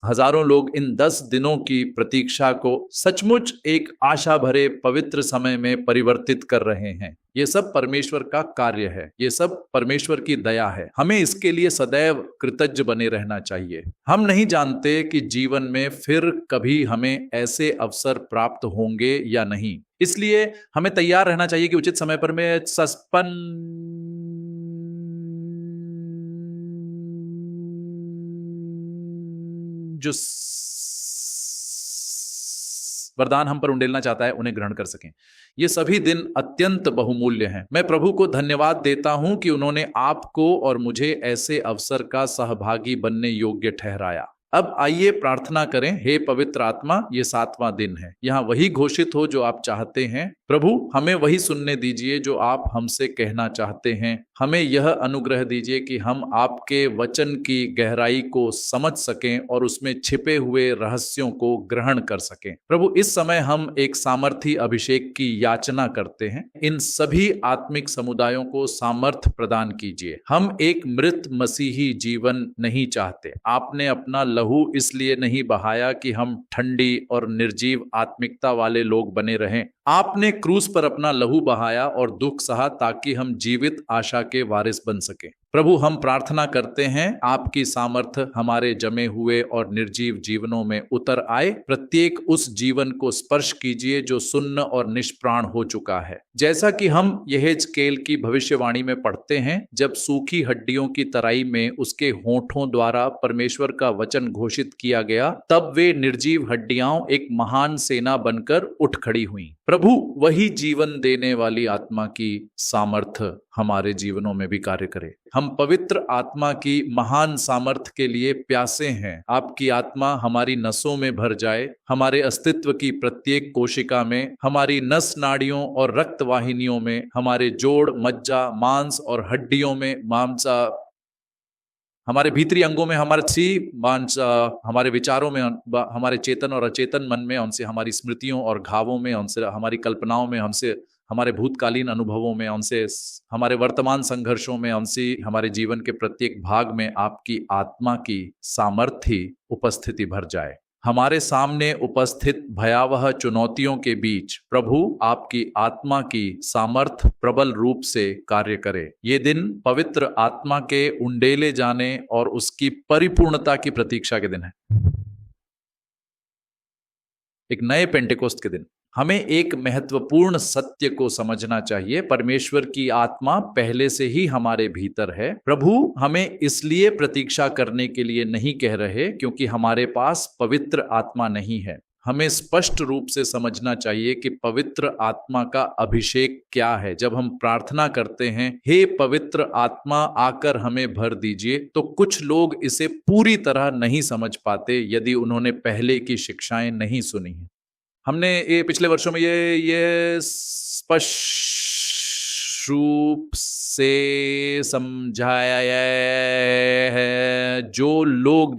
हजारों लोग इन 10 दिनों की प्रतीक्षा को सचमुच एक आशा भरे पवित्र समय में परिवर्तित कर रहे हैं। ये सब परमेश्वर का कार्य है, ये सब परमेश्वर की दया है। हमें इसके लिए सदैव कृतज्ञ बने रहना चाहिए। हम नहीं जानते कि जीवन में फिर कभी हमें ऐसे अवसर प्राप्त होंगे या नहीं, इसलिए हमें तैयार रहना चाहिए कि उचित समय पर मैं जो वरदान हम पर उंडेलना चाहता है उन्हें ग्रहण कर सकें। ये सभी दिन अत्यंत बहुमूल्य हैं। मैं प्रभु को धन्यवाद देता हूं कि उन्होंने आपको और मुझे ऐसे अवसर का सहभागी बनने योग्य ठहराया। अब आइए प्रार्थना करें। हे पवित्र आत्मा, ये 7वां दिन है। यहाँ वही घोषित हो जो आप चाहते हैं। प्रभु, हमें वही सुनने दीजिए जो आप हमसे कहना चाहते हैं। हमें यह अनुग्रह दीजिए कि हम आपके वचन की गहराई को समझ सकें और उसमें छिपे हुए रहस्यों को ग्रहण कर सकें। प्रभु, इस समय हम एक सामर्थी अभिषेक की याचना करते हैं। इन सभी आत्मिक समुदायों को सामर्थ प्रदान कीजिए। हम एक मृत मसीही जीवन नहीं चाहते। आपने अपना लहू इसलिए नहीं बहाया कि हम ठंडी और निर्जीव आत्मिकता वाले लोग बने रहें। आपने क्रूस पर अपना लहू बहाया और दुख सहा ताकि हम जीवित आशा के वारिस बन सके। प्रभु, हम प्रार्थना करते हैं आपकी सामर्थ हमारे जमे हुए और निर्जीव जीवनों में उतर आए। प्रत्येक उस जीवन को स्पर्श कीजिए जो सुन्न और निष्प्राण हो चुका है। जैसा कि हम यहेजकेल की भविष्यवाणी में पढ़ते हैं, जब सूखी हड्डियों की तराई में उसके होठों द्वारा परमेश्वर का वचन घोषित किया गया, तब वे निर्जीव हड्डियां एक महान सेना बनकर उठ खड़ी हुई। प्रभु, वही जीवन देने वाली आत्मा की सामर्थ हमारे जीवनों में भी कार्य करे। हम पवित्र आत्मा की महान सामर्थ के लिए प्यासे हैं। आपकी आत्मा हमारी नसों में भर जाए, हमारे अस्तित्व की प्रत्येक कोशिका में, हमारी नस नाड़ियों और रक्त वाहिनियों में, हमारे जोड़, मज्जा, मांस और हड्डियों में, हमारे भीतरी अंगों में, हमारे विचारों में, हमारे चेतन और अचेतन मन में, उनसे हमारी स्मृतियों और घावों में, उनसे हमारी कल्पनाओं में, हमसे हमारे भूतकालीन अनुभवों में, उनसे हमारे वर्तमान संघर्षों में, उनसे हमारे जीवन के प्रत्येक भाग में आपकी आत्मा की सामर्थ्य उपस्थिति भर जाए। हमारे सामने उपस्थित भयावह चुनौतियों के बीच प्रभु आपकी आत्मा की सामर्थ प्रबल रूप से कार्य करे। ये दिन पवित्र आत्मा के उंडेले जाने और उसकी परिपूर्णता की प्रतीक्षा के दिन है। एक नए पेंटेकोस्ट के दिन। हमें एक महत्वपूर्ण सत्य को समझना चाहिए। परमेश्वर की आत्मा पहले से ही हमारे भीतर है। प्रभु हमें इसलिए प्रतीक्षा करने के लिए नहीं कह रहे क्योंकि हमारे पास पवित्र आत्मा नहीं है। हमें स्पष्ट रूप से समझना चाहिए कि पवित्र आत्मा का अभिषेक क्या है। जब हम प्रार्थना करते हैं, हे पवित्र आत्मा आकर हमें भर दीजिए, तो कुछ लोग इसे पूरी तरह नहीं समझ पाते यदि उन्होंने पहले की शिक्षाएं नहीं सुनी हैं। हमने ये पिछले वर्षों में ये स्पष्ट रूप से समझाया है। जो लोग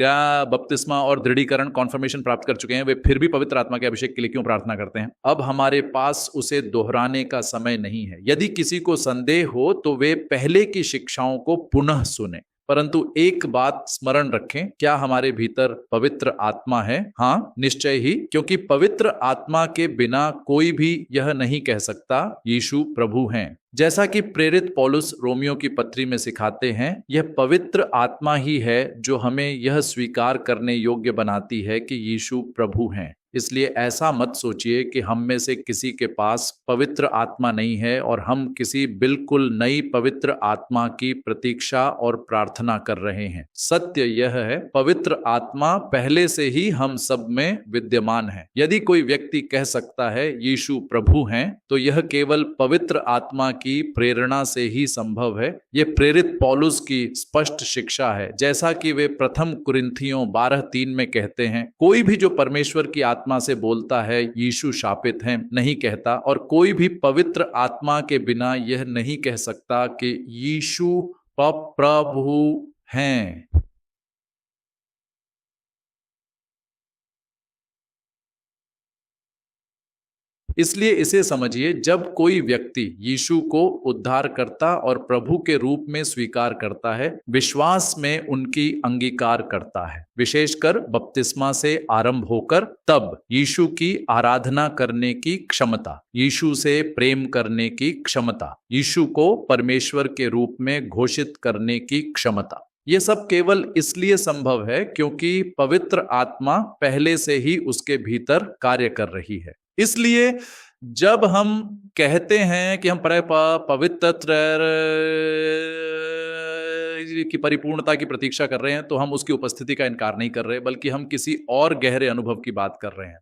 बपतिस्मा और दृढ़ीकरण कॉन्फर्मेशन प्राप्त कर चुके हैं, वे फिर भी पवित्र आत्मा के अभिषेक के लिए क्यों प्रार्थना करते हैं? अब हमारे पास उसे दोहराने का समय नहीं है। यदि किसी को संदेह हो तो वे पहले की शिक्षाओं को पुनः सुने। परंतु एक बात स्मरण रखें, क्या हमारे भीतर पवित्र आत्मा है? हाँ, निश्चय ही, क्योंकि पवित्र आत्मा के बिना कोई भी यह नहीं कह सकता यीशु प्रभु हैं। जैसा कि प्रेरित पौलुस रोमियो की पत्री में सिखाते हैं, यह पवित्र आत्मा ही है जो हमें यह स्वीकार करने योग्य बनाती है कि यीशु प्रभु हैं। इसलिए ऐसा मत सोचिए कि हम में से किसी के पास पवित्र आत्मा नहीं है और हम किसी बिल्कुल नई पवित्र आत्मा की प्रतीक्षा और प्रार्थना कर रहे हैं। सत्य यह है, पवित्र आत्मा पहले से ही हम सब में विद्यमान है। यदि कोई व्यक्ति कह सकता है यीशु प्रभु हैं, तो यह केवल पवित्र आत्मा की प्रेरणा से ही संभव है। यह प्रेरित पौलुस की स्पष्ट शिक्षा है। जैसा कि वे प्रथम कुरिन्थियों 12:3 में कहते हैं, कोई भी जो परमेश्वर की आत्मा से बोलता है यीशु शापित है नहीं कहता, और कोई भी पवित्र आत्मा के बिना यह नहीं कह सकता कि यीशु प्रभु हैं। इसलिए इसे समझिए, जब कोई व्यक्ति यीशु को उद्धारकर्ता और प्रभु के रूप में स्वीकार करता है, विश्वास में उनकी अंगीकार करता है, विशेषकर बपतिस्मा से आरंभ होकर, तब यीशु की आराधना करने की क्षमता, यीशु से प्रेम करने की क्षमता, यीशु को परमेश्वर के रूप में घोषित करने की क्षमता, ये सब केवल इसलिए संभव है क्योंकि पवित्र आत्मा पहले से ही उसके भीतर कार्य कर रही है। इसलिए जब हम कहते हैं कि हम पवित्र की परिपूर्णता की प्रतीक्षा कर रहे हैं, तो हम उसकी उपस्थिति का इनकार नहीं कर रहे, बल्कि हम किसी और गहरे अनुभव की बात कर रहे हैं।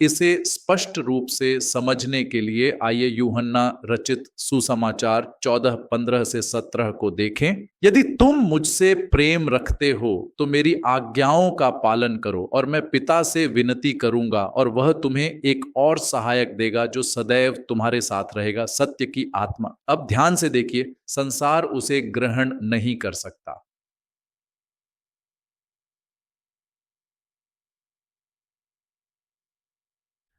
इसे स्पष्ट रूप से समझने के लिए आइए यूहन्ना रचित सुसमाचार 14:15 से 17 को देखें। यदि तुम मुझसे प्रेम रखते हो तो मेरी आज्ञाओं का पालन करो, और मैं पिता से विनती करूंगा और वह तुम्हें एक और सहायक देगा जो सदैव तुम्हारे साथ रहेगा, सत्य की आत्मा। अब ध्यान से देखिए, संसार उसे ग्रहण नहीं कर सकता।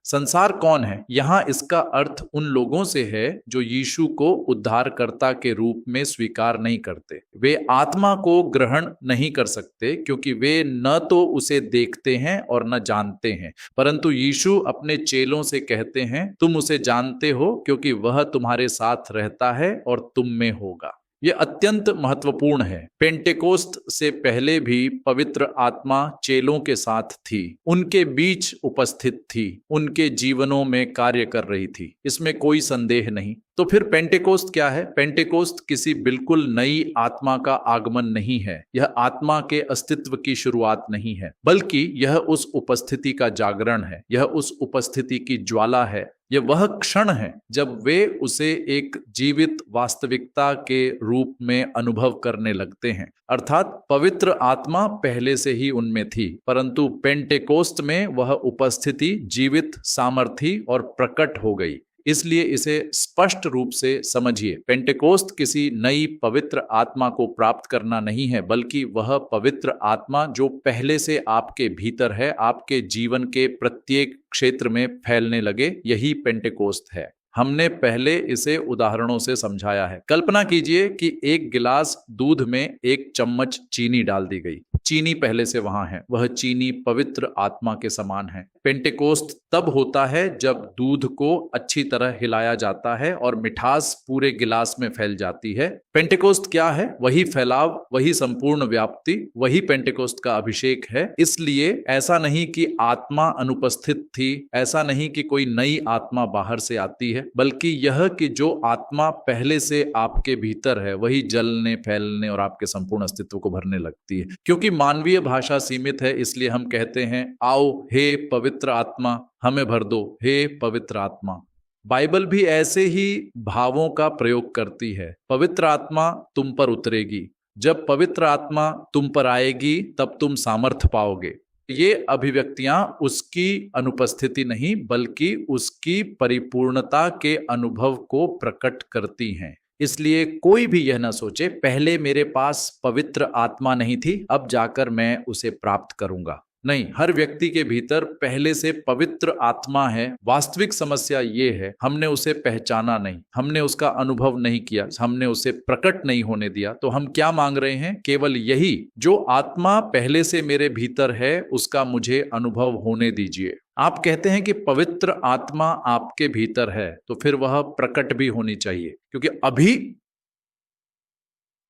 संसार कौन है? यहां इसका अर्थ उन लोगों से है जो यीशु को उद्धारकर्ता के रूप में स्वीकार नहीं करते। वे आत्मा को ग्रहण नहीं कर सकते क्योंकि वे न तो उसे देखते हैं और न जानते हैं। परंतु यीशु अपने चेलों से कहते हैं, तुम उसे जानते हो क्योंकि वह तुम्हारे साथ रहता है और तुम में होगा। यह अत्यंत महत्वपूर्ण है। पेंटेकोस्त से पहले भी पवित्र आत्मा चेलों के साथ थी, उनके बीच उपस्थित थी, उनके जीवनों में कार्य कर रही थी, इसमें कोई संदेह नहीं। तो फिर पेंटेकोस्त क्या है? पेंटेकोस्त किसी बिल्कुल नई आत्मा का आगमन नहीं है, यह आत्मा के अस्तित्व की शुरुआत नहीं है, बल्कि यह उस उपस्थिति का जागरण है, यह उस उपस्थिति की ज्वाला है। यह वह क्षण है जब वे उसे एक जीवित वास्तविकता के रूप में अनुभव करने लगते हैं। अर्थात पवित्र आत्मा पहले से ही उनमें थी, परंतु पेंटेकोस्त में वह उपस्थिति जीवित, सामर्थी और प्रकट हो गई। इसलिए इसे स्पष्ट रूप से समझिए, पेंटेकोस्त किसी नई पवित्र आत्मा को प्राप्त करना नहीं है, बल्कि वह पवित्र आत्मा जो पहले से आपके भीतर है, आपके जीवन के प्रत्येक क्षेत्र में फैलने लगे, यही पेंटेकोस्त है। हमने पहले इसे उदाहरणों से समझाया है। कल्पना कीजिए कि एक गिलास दूध में 1 चम्मच चीनी डाल दी गई। चीनी पहले से वहां है, वह चीनी पवित्र आत्मा के समान है। पेंटेकोस्त तब होता है जब दूध को अच्छी तरह हिलाया जाता है और मिठास पूरे गिलास में फैल जाती है। पेंटेकोस्त क्या है? वही फैलाव, वही संपूर्ण व्याप्ति, वही पेंटेकोस्त का अभिषेक है। इसलिए ऐसा नहीं कि आत्मा अनुपस्थित थी, ऐसा नहीं कि कोई नई आत्मा बाहर से आती है, बल्कि यह कि जो आत्मा पहले से आपके भीतर है वही जलने, फैलने और आपके संपूर्ण अस्तित्व को भरने लगती है। क्योंकि मानवीय भाषा सीमित है, इसलिए हम कहते हैं, आओ हे पवित्र आत्मा हमें भर दो, हे पवित्र आत्मा। बाइबल भी ऐसे ही भावों का प्रयोग करती है। पवित्र आत्मा तुम पर उतरेगी, जब पवित्र आत्मा तुम पर आएगी तब तुम सामर्थ पाओगे। ये अभिव्यक्तियां उसकी अनुपस्थिति नहीं बल्कि उसकी परिपूर्णता के अनुभव को प्रकट करती हैं। इसलिए कोई भी यह ना सोचे, पहले मेरे पास पवित्र आत्मा नहीं थी, अब जाकर मैं उसे प्राप्त करूंगा। नहीं, हर व्यक्ति के भीतर पहले से पवित्र आत्मा है। वास्तविक समस्या ये है, हमने उसे पहचाना नहीं, हमने उसका अनुभव नहीं किया, हमने उसे प्रकट नहीं होने दिया। तो हम क्या मांग रहे हैं? केवल यही, जो आत्मा पहले से मेरे भीतर है उसका मुझे अनुभव होने दीजिए। आप कहते हैं कि पवित्र आत्मा आपके भीतर है, तो फिर वह प्रकट भी होनी चाहिए, क्योंकि अभी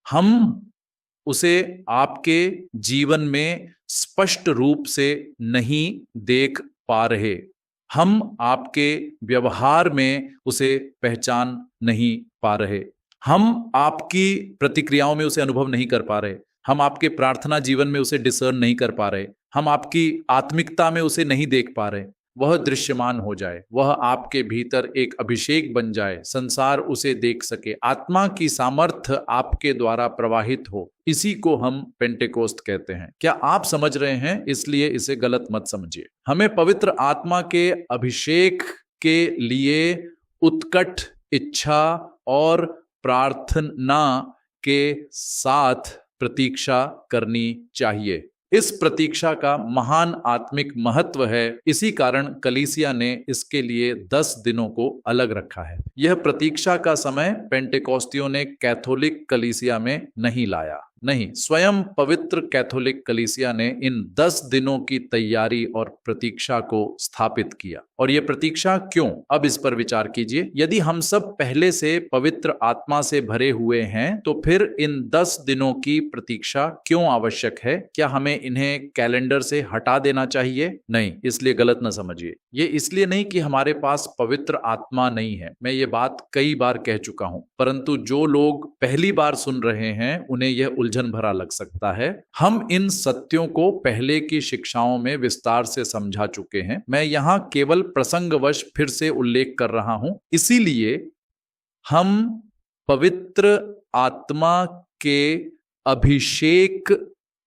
हम उसे आपके जीवन में स्पष्ट रूप से नहीं देख पा रहे, हम आपके व्यवहार में उसे पहचान नहीं पा रहे, हम आपकी प्रतिक्रियाओं में उसे अनुभव नहीं कर पा रहे, हम आपके प्रार्थना जीवन में उसे डिसर्न नहीं कर पा रहे, हम आपकी आत्मिकता में उसे नहीं देख पा रहे। वह दृश्यमान हो जाए, वह आपके भीतर एक अभिषेक बन जाए, संसार उसे देख सके, आत्मा की सामर्थ्य आपके द्वारा प्रवाहित हो, इसी को हम पेंटेकोस्त कहते हैं। क्या आप समझ रहे हैं? इसलिए इसे गलत मत समझिए। हमें पवित्र आत्मा के अभिषेक के लिए उत्कट इच्छा और प्रार्थना के साथ प्रतीक्षा करनी चाहिए। इस प्रतीक्षा का महान आत्मिक महत्व है। इसी कारण कलीसिया ने इसके लिए 10 दिनों को अलग रखा है। यह प्रतीक्षा का समय पेंटेकोस्तियों ने कैथोलिक कलीसिया में नहीं लाया। नहीं, स्वयं पवित्र कैथोलिक कलीसिया ने इन 10 दिनों की तैयारी और प्रतीक्षा को स्थापित किया। और यह प्रतीक्षा क्यों? अब इस पर विचार कीजिए। यदि हम सब पहले से पवित्र आत्मा से भरे हुए हैं तो फिर इन 10 दिनों की प्रतीक्षा क्यों आवश्यक है? क्या हमें इन्हें कैलेंडर से हटा देना चाहिए? नहीं, इसलिए गलत न समझिए। ये इसलिए नहीं कि हमारे पास पवित्र आत्मा नहीं है। मैं ये बात कई बार कह चुका हूं, परंतु जो लोग पहली बार सुन रहे हैं उन्हें यह उलझन भरा लग सकता है। हम इन सत्यों को पहले की शिक्षाओं में विस्तार से समझा चुके हैं। मैं यहां केवल प्रसंगवश फिर से उल्लेख कर रहा हूं। इसीलिए हम पवित्र आत्मा के अभिषेक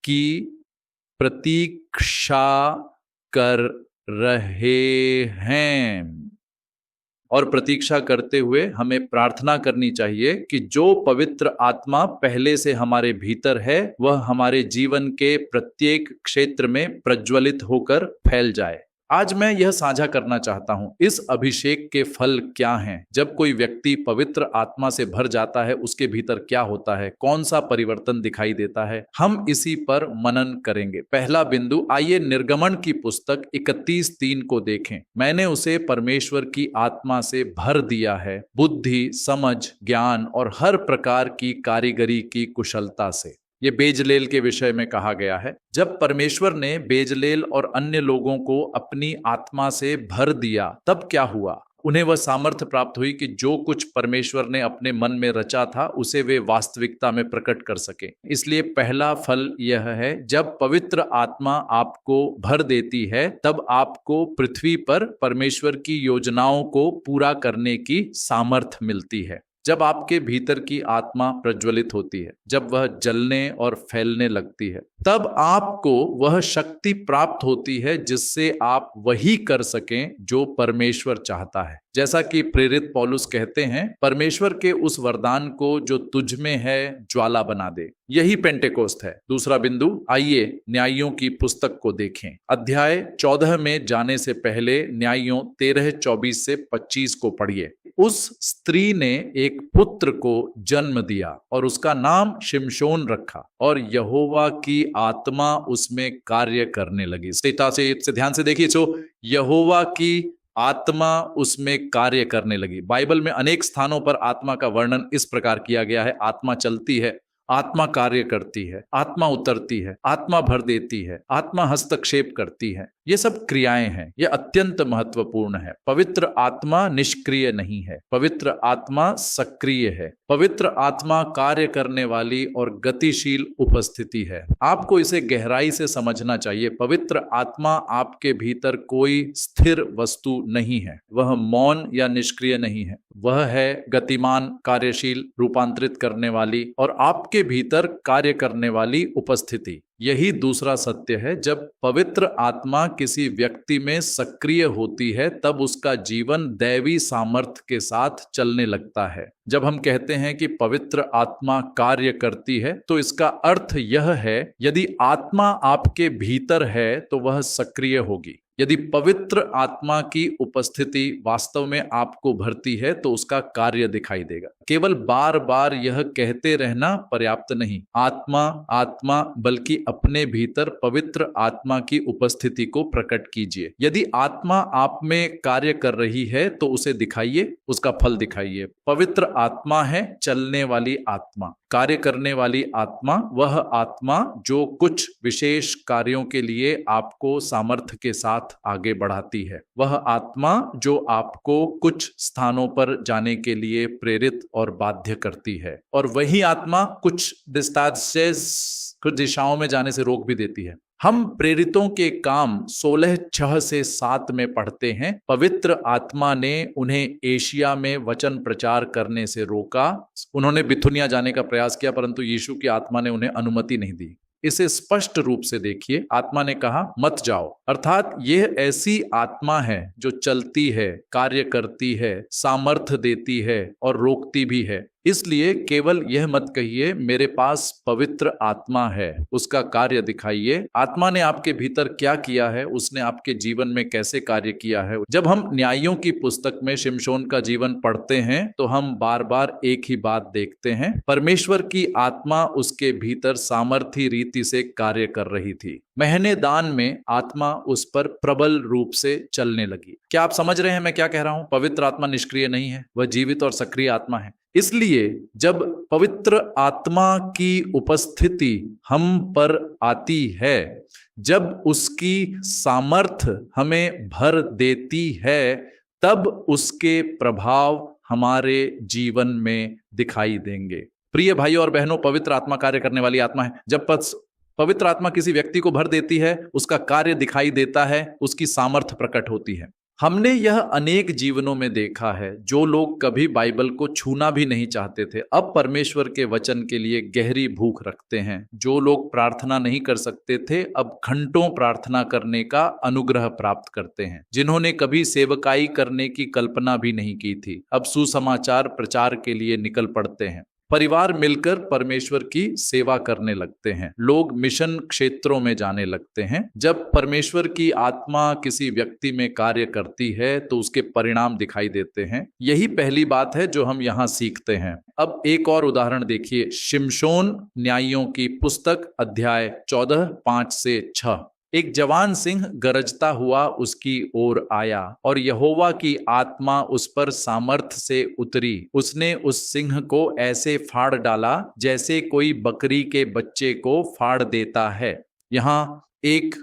की प्रतीक्षा कर रहे हैं। और प्रतीक्षा करते हुए हमें प्रार्थना करनी चाहिए कि जो पवित्र आत्मा पहले से हमारे भीतर है वह हमारे जीवन के प्रत्येक क्षेत्र में प्रज्वलित होकर फैल जाए। आज मैं यह साझा करना चाहता हूं, इस अभिषेक के फल क्या हैं? जब कोई व्यक्ति पवित्र आत्मा से भर जाता है उसके भीतर क्या होता है, कौन सा परिवर्तन दिखाई देता है, हम इसी पर मनन करेंगे। पहला बिंदु, आइए निर्गमन की पुस्तक 31:3 को देखें। मैंने उसे परमेश्वर की आत्मा से भर दिया है, बुद्धि, समझ, ज्ञान और हर प्रकार की कारीगरी की कुशलता से। ये बेजलेल के विषय में कहा गया है। जब परमेश्वर ने बेजलेल और अन्य लोगों को अपनी आत्मा से भर दिया तब क्या हुआ? उन्हें वह सामर्थ्य प्राप्त हुई कि जो कुछ परमेश्वर ने अपने मन में रचा था उसे वे वास्तविकता में प्रकट कर सके। इसलिए पहला फल यह है, जब पवित्र आत्मा आपको भर देती है तब आपको पृथ्वी पर परमेश्वर की योजनाओं को पूरा करने की सामर्थ्य मिलती है। जब आपके भीतर की आत्मा प्रज्वलित होती है, जब वह जलने और फैलने लगती है, तब आपको वह शक्ति प्राप्त होती है जिससे आप वही कर सकें जो परमेश्वर चाहता है। जैसा कि प्रेरित पौलुस कहते हैं, परमेश्वर के उस वरदान को जो तुझ में है ज्वाला बना दे। यही पेंटेकोस्त है। दूसरा बिंदु, आइए न्यायियों की पुस्तक को देखें। अध्याय 14 में जाने से पहले न्यायियों 13:24 से 25 को पढ़िए। उस स्त्री ने एक पुत्र को जन्म दिया और उसका नाम शिमशोन रखा और यहोवा की आत्मा उसमें कार्य करने लगी। से ध्यान से देखिए, जो यहोवा की आत्मा उसमें कार्य करने लगी। बाइबल में अनेक स्थानों पर आत्मा का वर्णन इस प्रकार किया गया है। आत्मा चलती है, आत्मा कार्य करती है, आत्मा उतरती है, आत्मा भर देती है, आत्मा हस्तक्षेप करती है। ये सब क्रियाएं हैं। ये अत्यंत महत्वपूर्ण है। पवित्र आत्मा निष्क्रिय नहीं है, पवित्र आत्मा सक्रिय है। पवित्र आत्मा कार्य करने वाली और गतिशील उपस्थिति है। आपको इसे गहराई से समझना चाहिए। पवित्र आत्मा आपके भीतर कोई स्थिर वस्तु नहीं है। वह मौन या निष्क्रिय नहीं है। वह है गतिमान, कार्यशील, रूपांतरित करने वाली और आपके भीतर कार्य करने वाली उपस्थिति। यही दूसरा सत्य है। जब पवित्र आत्मा किसी व्यक्ति में सक्रिय होती है तब उसका जीवन दैवी सामर्थ्य के साथ चलने लगता है। जब हम कहते हैं कि पवित्र आत्मा कार्य करती है तो इसका अर्थ यह है, यदि आत्मा आपके भीतर है तो वह सक्रिय होगी। यदि पवित्र आत्मा की उपस्थिति वास्तव में आपको भरती है तो उसका कार्य दिखाई देगा। केवल बार बार यह कहते रहना पर्याप्त नहीं। आत्मा आत्मा, बल्कि अपने भीतर पवित्र आत्मा की उपस्थिति को प्रकट कीजिए। यदि आत्मा आप में कार्य कर रही है तो उसे दिखाइए, उसका फल दिखाइए। पवित्र आत्मा है चलने वाली आत्मा, कार्य करने वाली आत्मा, वह आत्मा जो कुछ विशेष कार्यों के लिए आपको सामर्थ्य के साथ आगे बढ़ाती है। वह आत्मा जो आपको कुछ स्थानों पर जाने के लिए प्रेरित और बाध्य करती है, और वही आत्मा कुछ दिशाओं में जाने से रोक भी देती है। हम प्रेरितों के काम 16:6 से 7 में पढ़ते हैं। पवित्र आत्मा ने उन्हें एशिया में वचन प्रचार करने से रोका। उन्होंने बिथुनिया जाने का प्रयास किया परंतु यीशु की आत्मा ने उन्हें अनुमति नहीं दी। इसे स्पष्ट रूप से देखिए, आत्मा ने कहा मत जाओ। अर्थात यह ऐसी आत्मा है जो चलती है, कार्य करती है, सामर्थ्य देती है और रोकती भी है। इसलिए केवल यह मत कहिए मेरे पास पवित्र आत्मा है, उसका कार्य दिखाइए। आत्मा ने आपके भीतर क्या किया है, उसने आपके जीवन में कैसे कार्य किया है। जब हम न्यायों की पुस्तक में शिमशोन का जीवन पढ़ते हैं तो हम बार बार एक ही बात देखते हैं, परमेश्वर की आत्मा उसके भीतर सामर्थी रीति से कार्य कर रही थी। महीने दान में आत्मा उस पर प्रबल रूप से चलने लगी। क्या आप समझ रहे हैं मैं क्या कह रहा हूं? पवित्र आत्मा निष्क्रिय नहीं है, वह जीवित और सक्रिय आत्मा है। इसलिए जब पवित्र आत्मा की उपस्थिति हम पर आती है, जब उसकी सामर्थ्य हमें भर देती है, तब उसके प्रभाव हमारे जीवन में दिखाई देंगे। प्रिय भाइयों और बहनों, पवित्र आत्मा कार्य करने वाली आत्मा है। जब पवित्र आत्मा किसी व्यक्ति को भर देती है, उसका कार्य दिखाई देता है, उसकी सामर्थ्य प्रकट होती है। हमने यह अनेक जीवनों में देखा है। जो लोग कभी बाइबल को छूना भी नहीं चाहते थे, अब परमेश्वर के वचन के लिए गहरी भूख रखते हैं। जो लोग प्रार्थना नहीं कर सकते थे, अब घंटों प्रार्थना करने का अनुग्रह प्राप्त करते हैं। जिन्होंने कभी सेवकाई करने की कल्पना भी नहीं की थी, अब सुसमाचार प्रचार के लिए निकल पड़ते हैं। परिवार मिलकर परमेश्वर की सेवा करने लगते हैं। लोग मिशन क्षेत्रों में जाने लगते हैं। जब परमेश्वर की आत्मा किसी व्यक्ति में कार्य करती है तो उसके परिणाम दिखाई देते हैं। यही पहली बात है जो हम यहाँ सीखते हैं। अब एक और उदाहरण देखिए, शिमशोन न्यायियों की पुस्तक अध्याय 14 5 से 6। एक जवान सिंह गरजता हुआ उसकी ओर आया और यहोवा की आत्मा उस पर सामर्थ से उतरी। उसने उस सिंह को ऐसे फाड़ डाला जैसे कोई बकरी के बच्चे को फाड़ देता है। यहाँ एक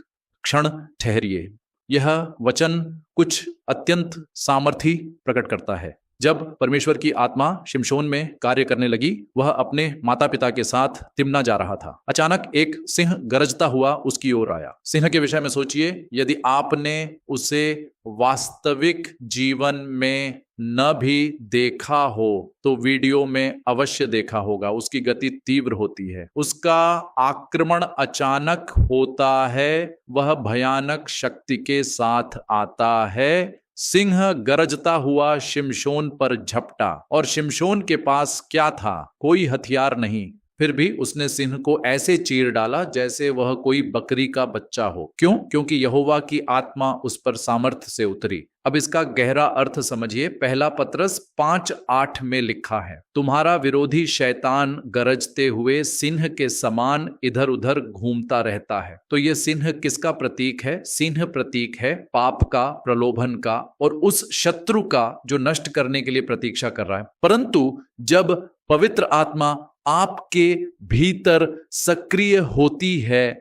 क्षण ठहरिए। यह वचन कुछ अत्यंत सामर्थी प्रकट करता है। जब परमेश्वर की आत्मा शिमशोन में कार्य करने लगी, वह अपने माता पिता के साथ तिम्ना जा रहा था। अचानक एक सिंह गरजता हुआ उसकी ओर आया। सिंह के विषय में सोचिए, यदि आपने उसे वास्तविक जीवन में न भी देखा हो तो वीडियो में अवश्य देखा होगा। उसकी गति तीव्र होती है, उसका आक्रमण अचानक होता है, वह भयानक शक्ति के साथ आता है। सिंह गरजता हुआ शिमशोन पर झपटा और शिमशोन के पास क्या था? कोई हथियार नहीं। फिर भी उसने सिंह को ऐसे चीर डाला जैसे वह कोई बकरी का बच्चा हो। क्यों? क्योंकि यहोवा की आत्मा उस पर सामर्थ्य से उतरी। अब इसका गहरा अर्थ समझिए। पहला पत्रस 5:8 में लिखा है, तुम्हारा विरोधी शैतान गरजते हुए सिंह के समान इधर उधर घूमता रहता है। तो यह सिंह किसका प्रतीक है? सिंह प्रतीक है पाप का, प्रलोभन का और उस शत्रु का जो नष्ट करने के लिए प्रतीक्षा कर रहा है। परंतु जब पवित्र आत्मा आपके भीतर सक्रिय होती है,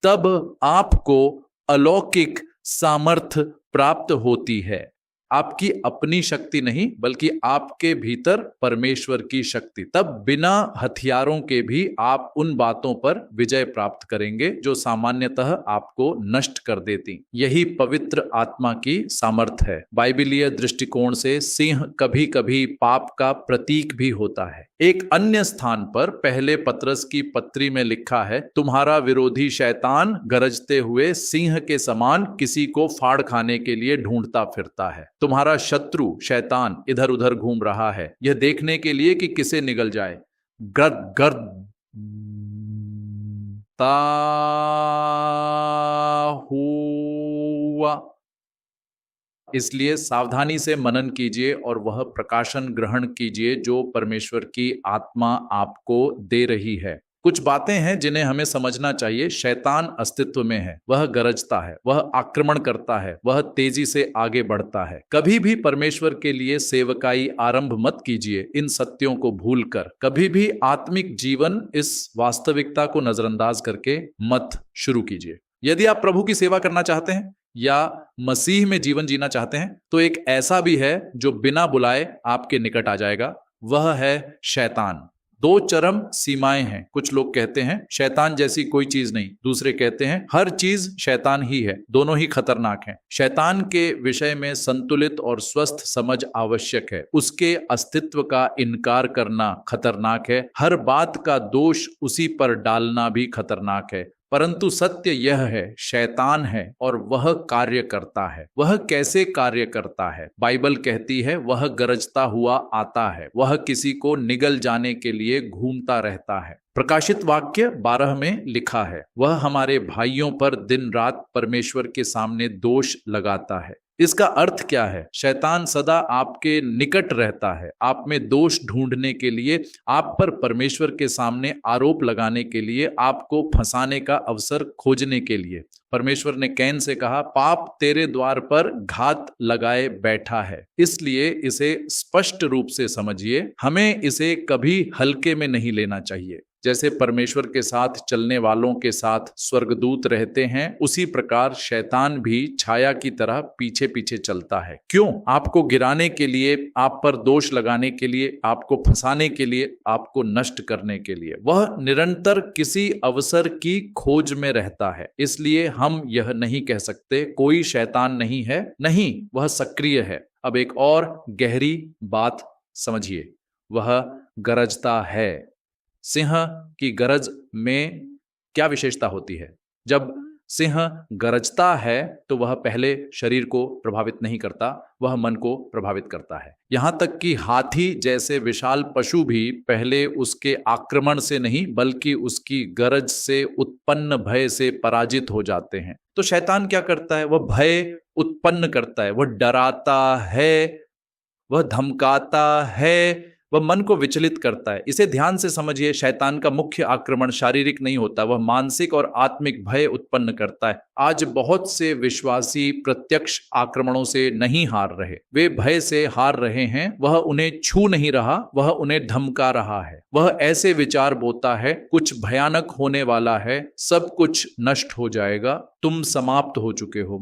तब आपको अलौकिक सामर्थ्य प्राप्त होती है। आपकी अपनी शक्ति नहीं, बल्कि आपके भीतर परमेश्वर की शक्ति। तब बिना हथियारों के भी आप उन बातों पर विजय प्राप्त करेंगे जो सामान्यतः आपको नष्ट कर देती। यही पवित्र आत्मा की सामर्थ्य है। बाइबलीय दृष्टिकोण से सिंह कभी कभी पाप का प्रतीक भी होता है। एक अन्य स्थान पर पहले पत्रस की पत्री में लिखा है, तुम्हारा विरोधी शैतान गरजते हुए सिंह के समान किसी को फाड़ खाने के लिए ढूंढता फिरता है। तुम्हारा शत्रु शैतान इधर उधर घूम रहा है, यह देखने के लिए कि किसे निगल जाए। ता हुआ। इसलिए सावधानी से मनन कीजिए और वह प्रकाशन ग्रहण कीजिए जो परमेश्वर की आत्मा आपको दे रही है। कुछ बातें हैं जिन्हें हमें समझना चाहिए। शैतान अस्तित्व में है, वह गरजता है, वह आक्रमण करता है, वह तेजी से आगे बढ़ता है। कभी भी परमेश्वर के लिए सेवकाई आरंभ मत कीजिए इन सत्यों को भूलकर। कभी भी आत्मिक जीवन इस वास्तविकता को नजरअंदाज करके मत शुरू कीजिए। यदि आप प्रभु की सेवा करना चाहते हैं या मसीह में जीवन जीना चाहते हैं, तो एक ऐसा भी है जो बिना बुलाए आपके निकट आ जाएगा, वह है शैतान। दो चरम सीमाएं हैं। कुछ लोग कहते हैं शैतान जैसी कोई चीज नहीं, दूसरे कहते हैं हर चीज शैतान ही है। दोनों ही खतरनाक हैं। शैतान के विषय में संतुलित और स्वस्थ समझ आवश्यक है। उसके अस्तित्व का इनकार करना खतरनाक है। हर बात का दोष उसी पर डालना भी खतरनाक है। परंतु सत्य यह है, शैतान है और वह कार्य करता है। वह कैसे कार्य करता है? बाइबल कहती है वह गरजता हुआ आता है, वह किसी को निगल जाने के लिए घूमता रहता है। प्रकाशित वाक्य 12 में लिखा है, वह हमारे भाइयों पर दिन रात परमेश्वर के सामने दोष लगाता है। इसका अर्थ क्या है? शैतान सदा आपके निकट रहता है, आप में दोष ढूंढने के लिए, आप पर परमेश्वर के सामने आरोप लगाने के लिए, आपको फंसाने का अवसर खोजने के लिए। परमेश्वर ने कैन से कहा, पाप तेरे द्वार पर घात लगाए बैठा है। इसलिए इसे स्पष्ट रूप से समझिए, हमें इसे कभी हल्के में नहीं लेना चाहिए। जैसे परमेश्वर के साथ चलने वालों के साथ स्वर्गदूत रहते हैं, उसी प्रकार शैतान भी छाया की तरह पीछे पीछे चलता है। क्यों? आपको गिराने के लिए, आप पर दोष लगाने के लिए, आपको फंसाने के लिए, आपको नष्ट करने के लिए। वह निरंतर किसी अवसर की खोज में रहता है। इसलिए हम यह नहीं कह सकते कोई शैतान नहीं है, नहीं, वह सक्रिय है। अब एक और गहरी बात समझिए, वह गरजता है। सिंह की गरज में क्या विशेषता होती है? जब सिंह गरजता है तो वह पहले शरीर को प्रभावित नहीं करता, वह मन को प्रभावित करता है। यहां तक कि हाथी जैसे विशाल पशु भी पहले उसके आक्रमण से नहीं, बल्कि उसकी गरज से उत्पन्न भय से पराजित हो जाते हैं। तो शैतान क्या करता है? वह भय उत्पन्न करता है, वह डराता है, वह धमकाता है, वह मन को विचलित करता है। इसे ध्यान से समझिए, शैतान का मुख्य आक्रमण शारीरिक नहीं होता, वह मानसिक और आत्मिक भय उत्पन्न करता है। आज बहुत से विश्वासी प्रत्यक्ष आक्रमणों से नहीं हार रहे, वे भय से हार रहे हैं। वह उन्हें छू नहीं रहा, वह उन्हें धमका रहा है। वह ऐसे विचार बोता है, कुछ भयानक होने वाला है, सब कुछ नष्ट हो जाएगा, तुम समाप्त हो चुके हो।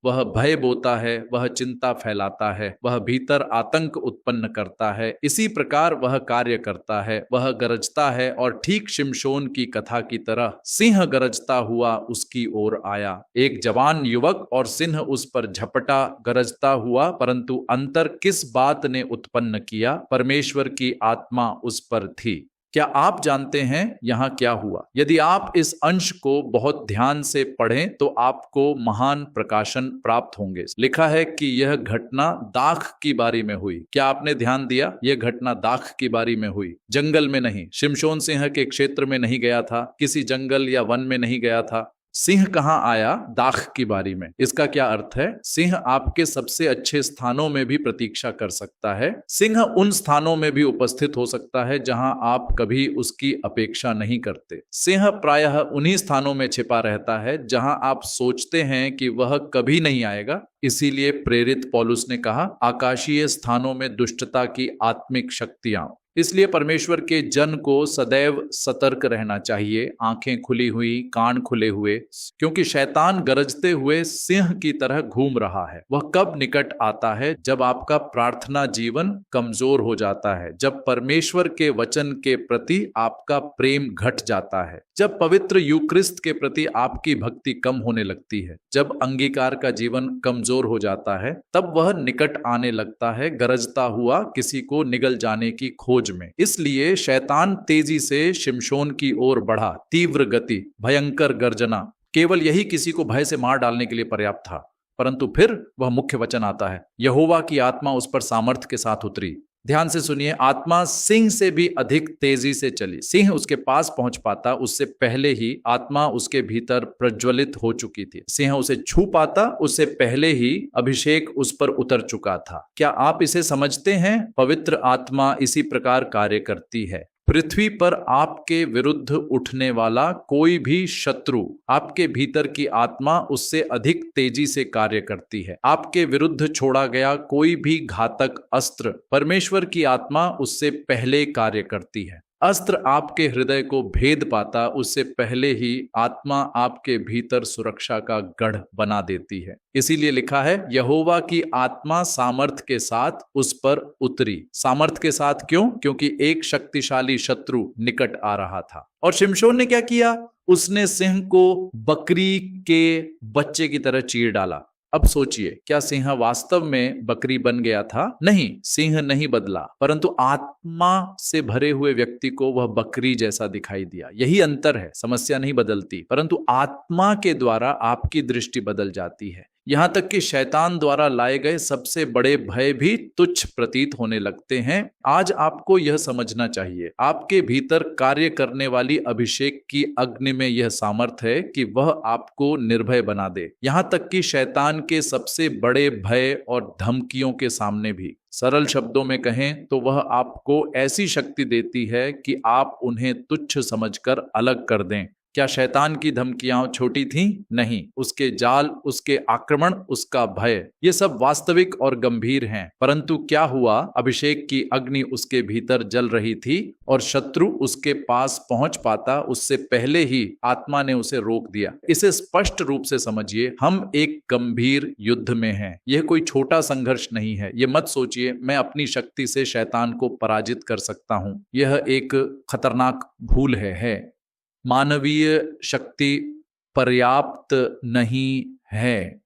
वह भय बोता है, वह चिंता फैलाता है, वह भीतर आतंक उत्पन्न करता है। इसी प्रकार वह कार्य करता है, वह गरजता है और ठीक शिमशोन की कथा की तरह सिंह गरजता हुआ उसकी ओर आया। एक जवान युवक और सिंह उस पर झपटा गरजता हुआ, परंतु अंतर किस बात ने उत्पन्न किया? परमेश्वर की आत्मा उस पर थी। क्या आप जानते हैं यहां क्या हुआ? यदि आप इस अंश को बहुत ध्यान से पढ़ें तो आपको महान प्रकाशन प्राप्त होंगे। लिखा है कि यह घटना दाख की बारी में हुई। क्या आपने ध्यान दिया? यह घटना दाख की बारी में हुई, जंगल में नहीं। शिमशोन सिंह के क्षेत्र में नहीं गया था, किसी जंगल या वन में नहीं गया था। सिंह कहां आया? दाख की बारी में। इसका क्या अर्थ है? सिंह आपके सबसे अच्छे स्थानों में भी प्रतीक्षा कर सकता है। सिंह उन स्थानों में भी उपस्थित हो सकता है जहां आप कभी उसकी अपेक्षा नहीं करते। सिंह प्रायः उन्हीं स्थानों में छिपा रहता है जहां आप सोचते हैं कि वह कभी नहीं आएगा। इसीलिए प्रेरित पौलुस ने कहा, आकाशीय स्थानों में दुष्टता की आत्मिक शक्तियां। इसलिए परमेश्वर के जन को सदैव सतर्क रहना चाहिए, आंखें खुली हुई, कान खुले हुए, क्योंकि शैतान गरजते हुए सिंह की तरह घूम रहा है। वह कब निकट आता है? जब आपका प्रार्थना जीवन कमजोर हो जाता है, जब परमेश्वर के वचन के प्रति आपका प्रेम घट जाता है, जब पवित्र यूक्रिस्त के प्रति आपकी भक्ति कम होने लगती है, जब अंगीकार का जीवन कमजोर हो जाता है, तब वह निकट आने लगता है, गरजता हुआ किसी को निगल जाने की खोज में। इसलिए शैतान तेजी से शिमशोन की ओर बढ़ा, तीव्र गति, भयंकर गर्जना। केवल यही किसी को भय से मार डालने के लिए पर्याप्त था। परंतु फिर वह मुख्य वचन आता है, यहोवा की आत्मा उस पर सामर्थ्य के साथ उतरी। ध्यान से सुनिए, आत्मा सिंह से भी अधिक तेजी से चली। सिंह उसके पास पहुंच पाता उससे पहले ही आत्मा उसके भीतर प्रज्वलित हो चुकी थी। सिंह उसे छू पाता उससे पहले ही अभिषेक उस पर उतर चुका था। क्या आप इसे समझते हैं? पवित्र आत्मा इसी प्रकार कार्य करती है। पृथ्वी पर आपके विरुद्ध उठने वाला कोई भी शत्रु, आपके भीतर की आत्मा उससे अधिक तेजी से कार्य करती है। आपके विरुद्ध छोड़ा गया कोई भी घातक अस्त्र, परमेश्वर की आत्मा उससे पहले कार्य करती है। अस्त्र आपके हृदय को भेद पाता उससे पहले ही आत्मा आपके भीतर सुरक्षा का गढ़ बना देती है। इसीलिए लिखा है, यहोवा की आत्मा सामर्थ के साथ उस पर उतरी। सामर्थ के साथ क्यों? क्योंकि एक शक्तिशाली शत्रु निकट आ रहा था। और शिमशोन ने क्या किया? उसने सिंह को बकरी के बच्चे की तरह चीर डाला। अब सोचिए, क्या सिंह वास्तव में बकरी बन गया था? नहीं, सिंह नहीं बदला, परंतु आत्मा से भरे हुए व्यक्ति को वह बकरी जैसा दिखाई दिया। यही अंतर है। समस्या नहीं बदलती, परंतु आत्मा के द्वारा आपकी दृष्टि बदल जाती है। यहां तक कि शैतान द्वारा लाए गए सबसे बड़े भय भी तुच्छ प्रतीत होने लगते हैं। आज आपको यह समझना चाहिए, आपके भीतर कार्य करने वाली अभिषेक की अग्नि में यह सामर्थ्य है कि वह आपको निर्भय बना दे, यहां तक कि शैतान के सबसे बड़े भय और धमकियों के सामने भी। सरल शब्दों में कहें तो वह आपको ऐसी शक्ति देती है कि आप उन्हें तुच्छ समझकर अलग कर दें। क्या शैतान की धमकियां छोटी थीं? नहीं, उसके जाल, उसके आक्रमण, उसका भय, ये सब वास्तविक और गंभीर हैं। परंतु क्या हुआ? अभिषेक की अग्नि उसके भीतर जल रही थी और शत्रु उसके पास पहुंच पाता उससे पहले ही आत्मा ने उसे रोक दिया। इसे स्पष्ट रूप से समझिए, हम एक गंभीर युद्ध में हैं। यह कोई छोटा संघर्ष नहीं है। यह मत सोचिए मैं अपनी शक्ति से शैतान को पराजित कर सकता हूं। यह एक खतरनाक भूल है। मानवीय शक्ति पर्याप्त नहीं है,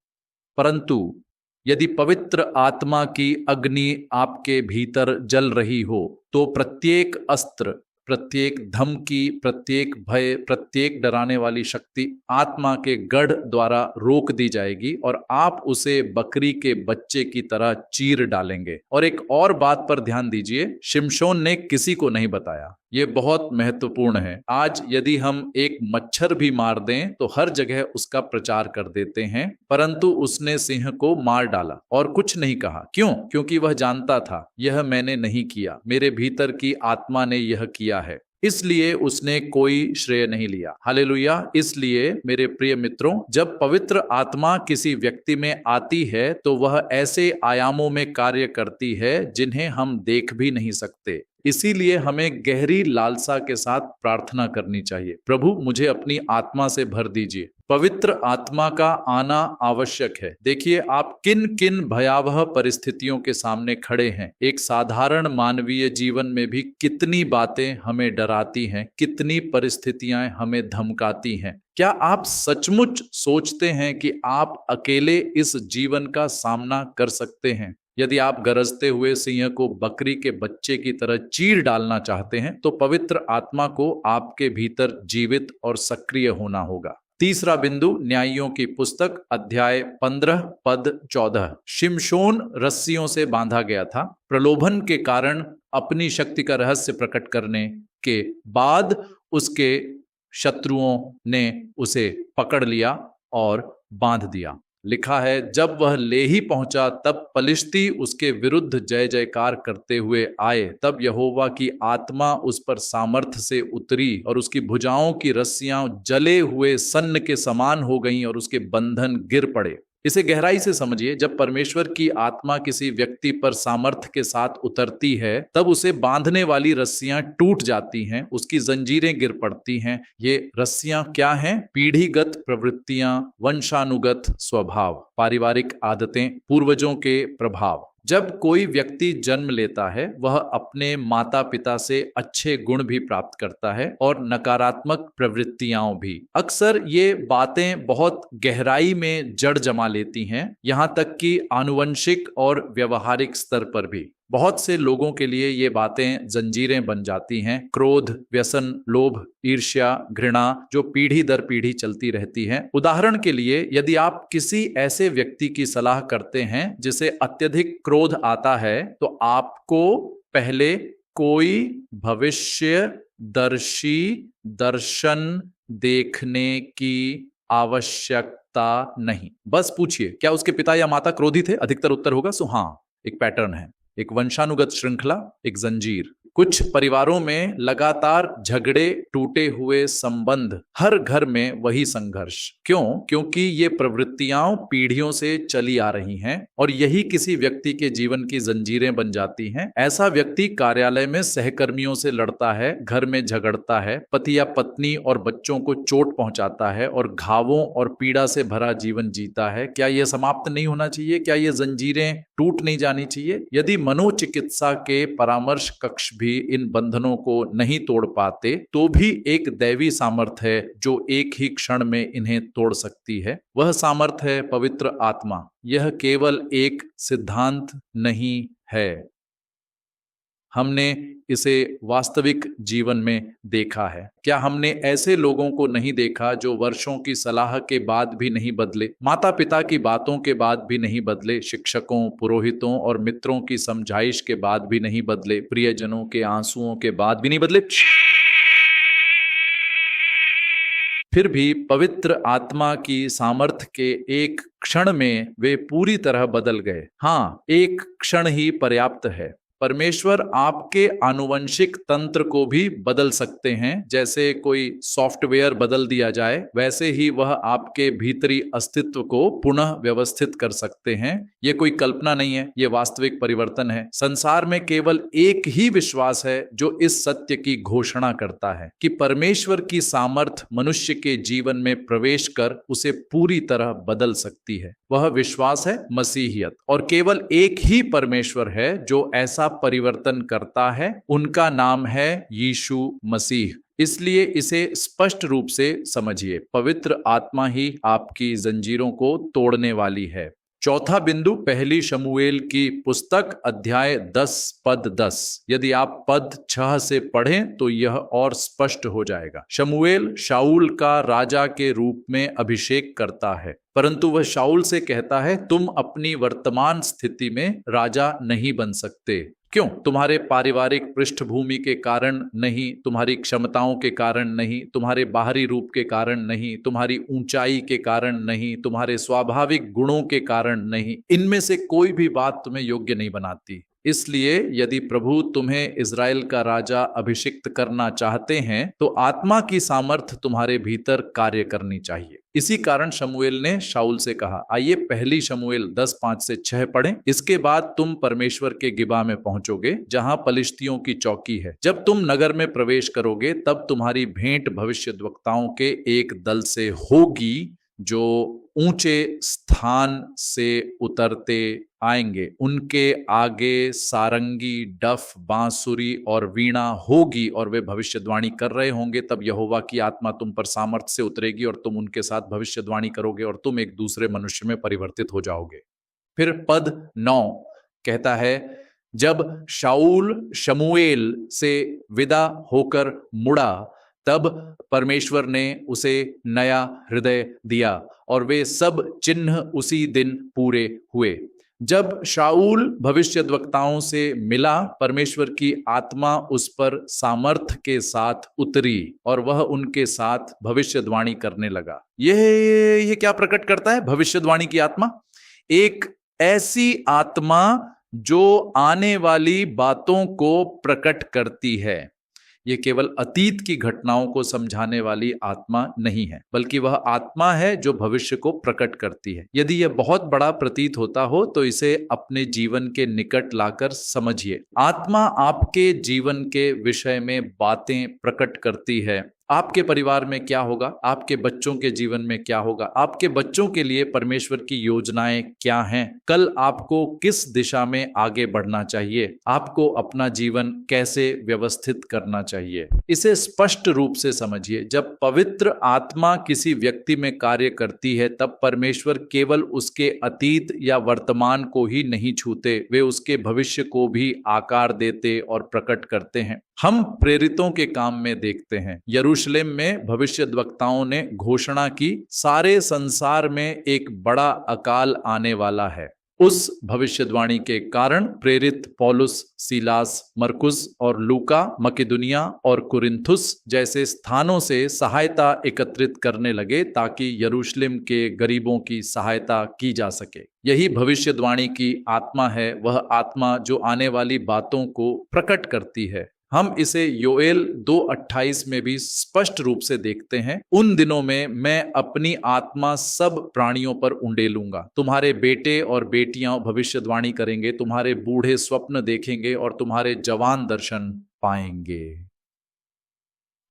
परंतु यदि पवित्र आत्मा की अग्नि आपके भीतर जल रही हो तो प्रत्येक अस्त्र, प्रत्येक धमकी, प्रत्येक भय, प्रत्येक डराने वाली शक्ति आत्मा के गढ़ द्वारा रोक दी जाएगी और आप उसे बकरी के बच्चे की तरह चीर डालेंगे। और एक और बात पर ध्यान दीजिए, शिमशोन ने किसी को नहीं बताया। ये बहुत महत्वपूर्ण है। आज यदि हम एक मच्छर भी मार दें तो हर जगह उसका प्रचार कर देते हैं, परंतु उसने सिंह को मार डाला और कुछ नहीं कहा। क्यों? क्योंकि वह जानता था यह मैंने नहीं किया, मेरे भीतर की आत्मा ने यह किया है, इसलिए उसने कोई श्रेय नहीं लिया। हालेलुया। इसलिए मेरे प्रिय मित्रों, जब पवित्र आत्मा किसी व्यक्ति में आती है तो वह ऐसे आयामों में कार्य करती है जिन्हें हम देख भी नहीं सकते। इसीलिए हमें गहरी लालसा के साथ प्रार्थना करनी चाहिए, प्रभु मुझे अपनी आत्मा से भर दीजिए। पवित्र आत्मा का आना आवश्यक है। देखिए आप किन किन भयावह परिस्थितियों के सामने खड़े हैं। एक साधारण मानवीय जीवन में भी कितनी बातें हमें डराती हैं, कितनी परिस्थितियां हमें धमकाती हैं। क्या आप सचमुच सोचते हैं कि आप अकेले इस जीवन का सामना कर सकते हैं? यदि आप गरजते हुए सिंह को बकरी के बच्चे की तरह चीर डालना चाहते हैं तो पवित्र आत्मा को आपके भीतर जीवित और सक्रिय होना होगा। तीसरा बिंदु, न्यायियों की पुस्तक अध्याय 15 पद 14। शिमशोन रस्सियों से बांधा गया था। प्रलोभन के कारण अपनी शक्ति का रहस्य प्रकट करने के बाद उसके शत्रुओं ने उसे पकड़ लिया और बांध दिया। लिखा है, जब वह लेही पहुंचा तब पलिश्ती उसके विरुद्ध जय जयकार करते हुए आए। तब यहोवा की आत्मा उस पर सामर्थ्य से उतरी और उसकी भुजाओं की रस्सियां जले हुए सन्न के समान हो गईं और उसके बंधन गिर पड़े। इसे गहराई से समझिए, जब परमेश्वर की आत्मा किसी व्यक्ति पर सामर्थ्य के साथ उतरती है तब उसे बांधने वाली रस्सियां टूट जाती हैं, उसकी जंजीरें गिर पड़ती हैं। ये रस्सियां क्या हैं? पीढ़ीगत प्रवृत्तियां, वंशानुगत स्वभाव, पारिवारिक आदतें, पूर्वजों के प्रभाव। जब कोई व्यक्ति जन्म लेता है वह अपने माता पिता से अच्छे गुण भी प्राप्त करता है और नकारात्मक प्रवृत्तियां भी। अक्सर ये बातें बहुत गहराई में जड़ जमा लेती हैं, यहां तक कि आनुवंशिक और व्यवहारिक स्तर पर भी। बहुत से लोगों के लिए ये बातें जंजीरें बन जाती हैं। क्रोध, व्यसन, लोभ, ईर्ष्या, घृणा जो पीढ़ी दर पीढ़ी चलती रहती है। उदाहरण के लिए, यदि आप किसी ऐसे व्यक्ति की सलाह करते हैं जिसे अत्यधिक क्रोध आता है तो आपको पहले कोई भविष्यदर्शी दर्शन देखने की आवश्यकता नहीं। बस पूछिए, क्या उसके पिता या माता क्रोधी थे? अधिकतर उत्तर होगा सो हाँ। एक पैटर्न है, एक वंशानुगत श्रृंखला, एक जंजीर। कुछ परिवारों में लगातार झगड़े, टूटे हुए संबंध, हर घर में वही संघर्ष। क्यों? क्योंकि ये प्रवृत्तियां पीढ़ियों से चली आ रही हैं और यही किसी व्यक्ति के जीवन की जंजीरें बन जाती हैं। ऐसा व्यक्ति कार्यालय में सहकर्मियों से लड़ता है, घर में झगड़ता है, पति या पत्नी और बच्चों को चोट पहुंचाता है और घावों और पीड़ा से भरा जीवन जीता है। क्या यह समाप्त नहीं होना चाहिए? क्या ये जंजीरें टूट नहीं जानी चाहिए? यदि मनोचिकित्सा के परामर्श कक्ष भी इन बंधनों को नहीं तोड़ पाते, तो भी एक दैवी सामर्थ है जो एक ही क्षण में इन्हें तोड़ सकती है। वह सामर्थ है पवित्र आत्मा। यह केवल एक सिद्धांत नहीं है, हमने इसे वास्तविक जीवन में देखा है। क्या हमने ऐसे लोगों को नहीं देखा जो वर्षों की सलाह के बाद भी नहीं बदले, माता पिता की बातों के बाद भी नहीं बदले, शिक्षकों, पुरोहितों और मित्रों की समझाइश के बाद भी नहीं बदले, प्रियजनों के आंसुओं के बाद भी नहीं बदले, फिर भी पवित्र आत्मा की सामर्थ्य के एक क्षण में वे पूरी तरह बदल गए। हाँ, एक क्षण ही पर्याप्त है। परमेश्वर आपके आनुवंशिक तंत्र को भी बदल सकते हैं। जैसे कोई सॉफ्टवेयर बदल दिया जाए, वैसे ही वह आपके भीतरी अस्तित्व को पुनः व्यवस्थित कर सकते हैं। ये कोई कल्पना नहीं है, ये वास्तविक परिवर्तन है। संसार में केवल एक ही विश्वास है जो इस सत्य की घोषणा करता है कि परमेश्वर की सामर्थ मनुष्य के जीवन में प्रवेश कर उसे पूरी तरह बदल सकती है। वह विश्वास है मसीहियत। और केवल एक ही परमेश्वर है जो ऐसा परिवर्तन करता है, उनका नाम है यीशु मसीह। इसलिए इसे स्पष्ट रूप से समझिए, पवित्र आत्मा ही आपकी जंजीरों को तोड़ने वाली है। चौथा बिंदु, पहली शमूएल की पुस्तक अध्याय 10 पद 10। यदि आप पद 6 से पढ़ें तो यह और स्पष्ट हो जाएगा। शमूएल शाऊल का राजा के रूप में अभिषेक करता है, परंतु वह शाऊल से कहता है, तुम अपनी वर्तमान स्थिति में राजा नहीं बन सकते। क्यों? तुम्हारे पारिवारिक पृष्ठभूमि के कारण नहीं, तुम्हारी क्षमताओं के कारण नहीं, तुम्हारे बाहरी रूप के कारण नहीं, तुम्हारी ऊंचाई के कारण नहीं, तुम्हारे स्वाभाविक गुणों के कारण नहीं, इनमें से कोई भी बात तुम्हें योग्य नहीं बनाती। इसलिए यदि प्रभु तुम्हें इज़राइल का राजा अभिषिक्त करना चाहते हैं तो आत्मा की सामर्थ तुम्हारे भीतर कार्य करनी चाहिए। इसी कारण शमूएल ने शाऊल से कहा। आइए पहली शमूएल 10:5 से 6 पढ़ें। इसके बाद तुम परमेश्वर के गिबा में पहुंचोगे जहां पलिश्तियों की चौकी है। जब तुम नगर में प्रवेश करोगे तब तुम्हारी भेंट भविष्यद्वक्ताओं के एक दल से होगी जो ऊंचे स्थान से उतरते आएंगे। उनके आगे सारंगी, डफ, बांसुरी और वीणा होगी और वे भविष्यवाणी कर रहे होंगे। तब यहोवा की आत्मा तुम पर सामर्थ्य से उतरेगी और तुम उनके साथ भविष्यवाणी करोगे और तुम एक दूसरे मनुष्य में परिवर्तित हो जाओगे। फिर पद 9 कहता है, जब शाऊल शमूएल से विदा होकर मुड़ा तब परमेश्वर ने उसे नया हृदय दिया और वे सब चिन्ह उसी दिन पूरे हुए। जब शाऊल भविष्यद्वक्ताओं से मिला, परमेश्वर की आत्मा उस पर सामर्थ के साथ उतरी और वह उनके साथ भविष्यवाणी करने लगा। यह क्या प्रकट करता है? भविष्यवाणी की आत्मा, एक ऐसी आत्मा जो आने वाली बातों को प्रकट करती है। ये केवल अतीत की घटनाओं को समझाने वाली आत्मा नहीं है, बल्कि वह आत्मा है जो भविष्य को प्रकट करती है। यदि यह बहुत बड़ा प्रतीत होता हो तो इसे अपने जीवन के निकट लाकर समझिए। आत्मा आपके जीवन के विषय में बातें प्रकट करती है। आपके परिवार में क्या होगा, आपके बच्चों के जीवन में क्या होगा, आपके बच्चों के लिए परमेश्वर की योजनाएं क्या हैं, कल आपको किस दिशा में आगे बढ़ना चाहिए, आपको अपना जीवन कैसे व्यवस्थित करना चाहिए। इसे स्पष्ट रूप से समझिए। जब पवित्र आत्मा किसी व्यक्ति में कार्य करती है तब परमेश्वर केवल उसके अतीत या वर्तमान को ही नहीं छूते, वे उसके भविष्य को भी आकार देते और प्रकट करते हैं। हम प्रेरितों के काम में देखते हैं, यरूशलेम में भविष्यद्वक्ताओं ने घोषणा की, सारे संसार में एक बड़ा अकाल आने वाला है। उस भविष्यवाणी के कारण प्रेरित पौलुस, सीलास, मरकुस और लूका मकिदुनिया और कुरिन्थुस जैसे स्थानों से सहायता एकत्रित करने लगे ताकि यरूशलेम के गरीबों की सहायता की जा सके। यही भविष्यवाणी की आत्मा है, वह आत्मा जो आने वाली बातों को प्रकट करती है। हम इसे योएल 2:28 में भी स्पष्ट रूप से देखते हैं। उन दिनों में मैं अपनी आत्मा सब प्राणियों पर उंडेलूंगा। तुम्हारे बेटे और बेटियां भविष्यवाणी करेंगे, तुम्हारे बूढ़े स्वप्न देखेंगे और तुम्हारे जवान दर्शन पाएंगे।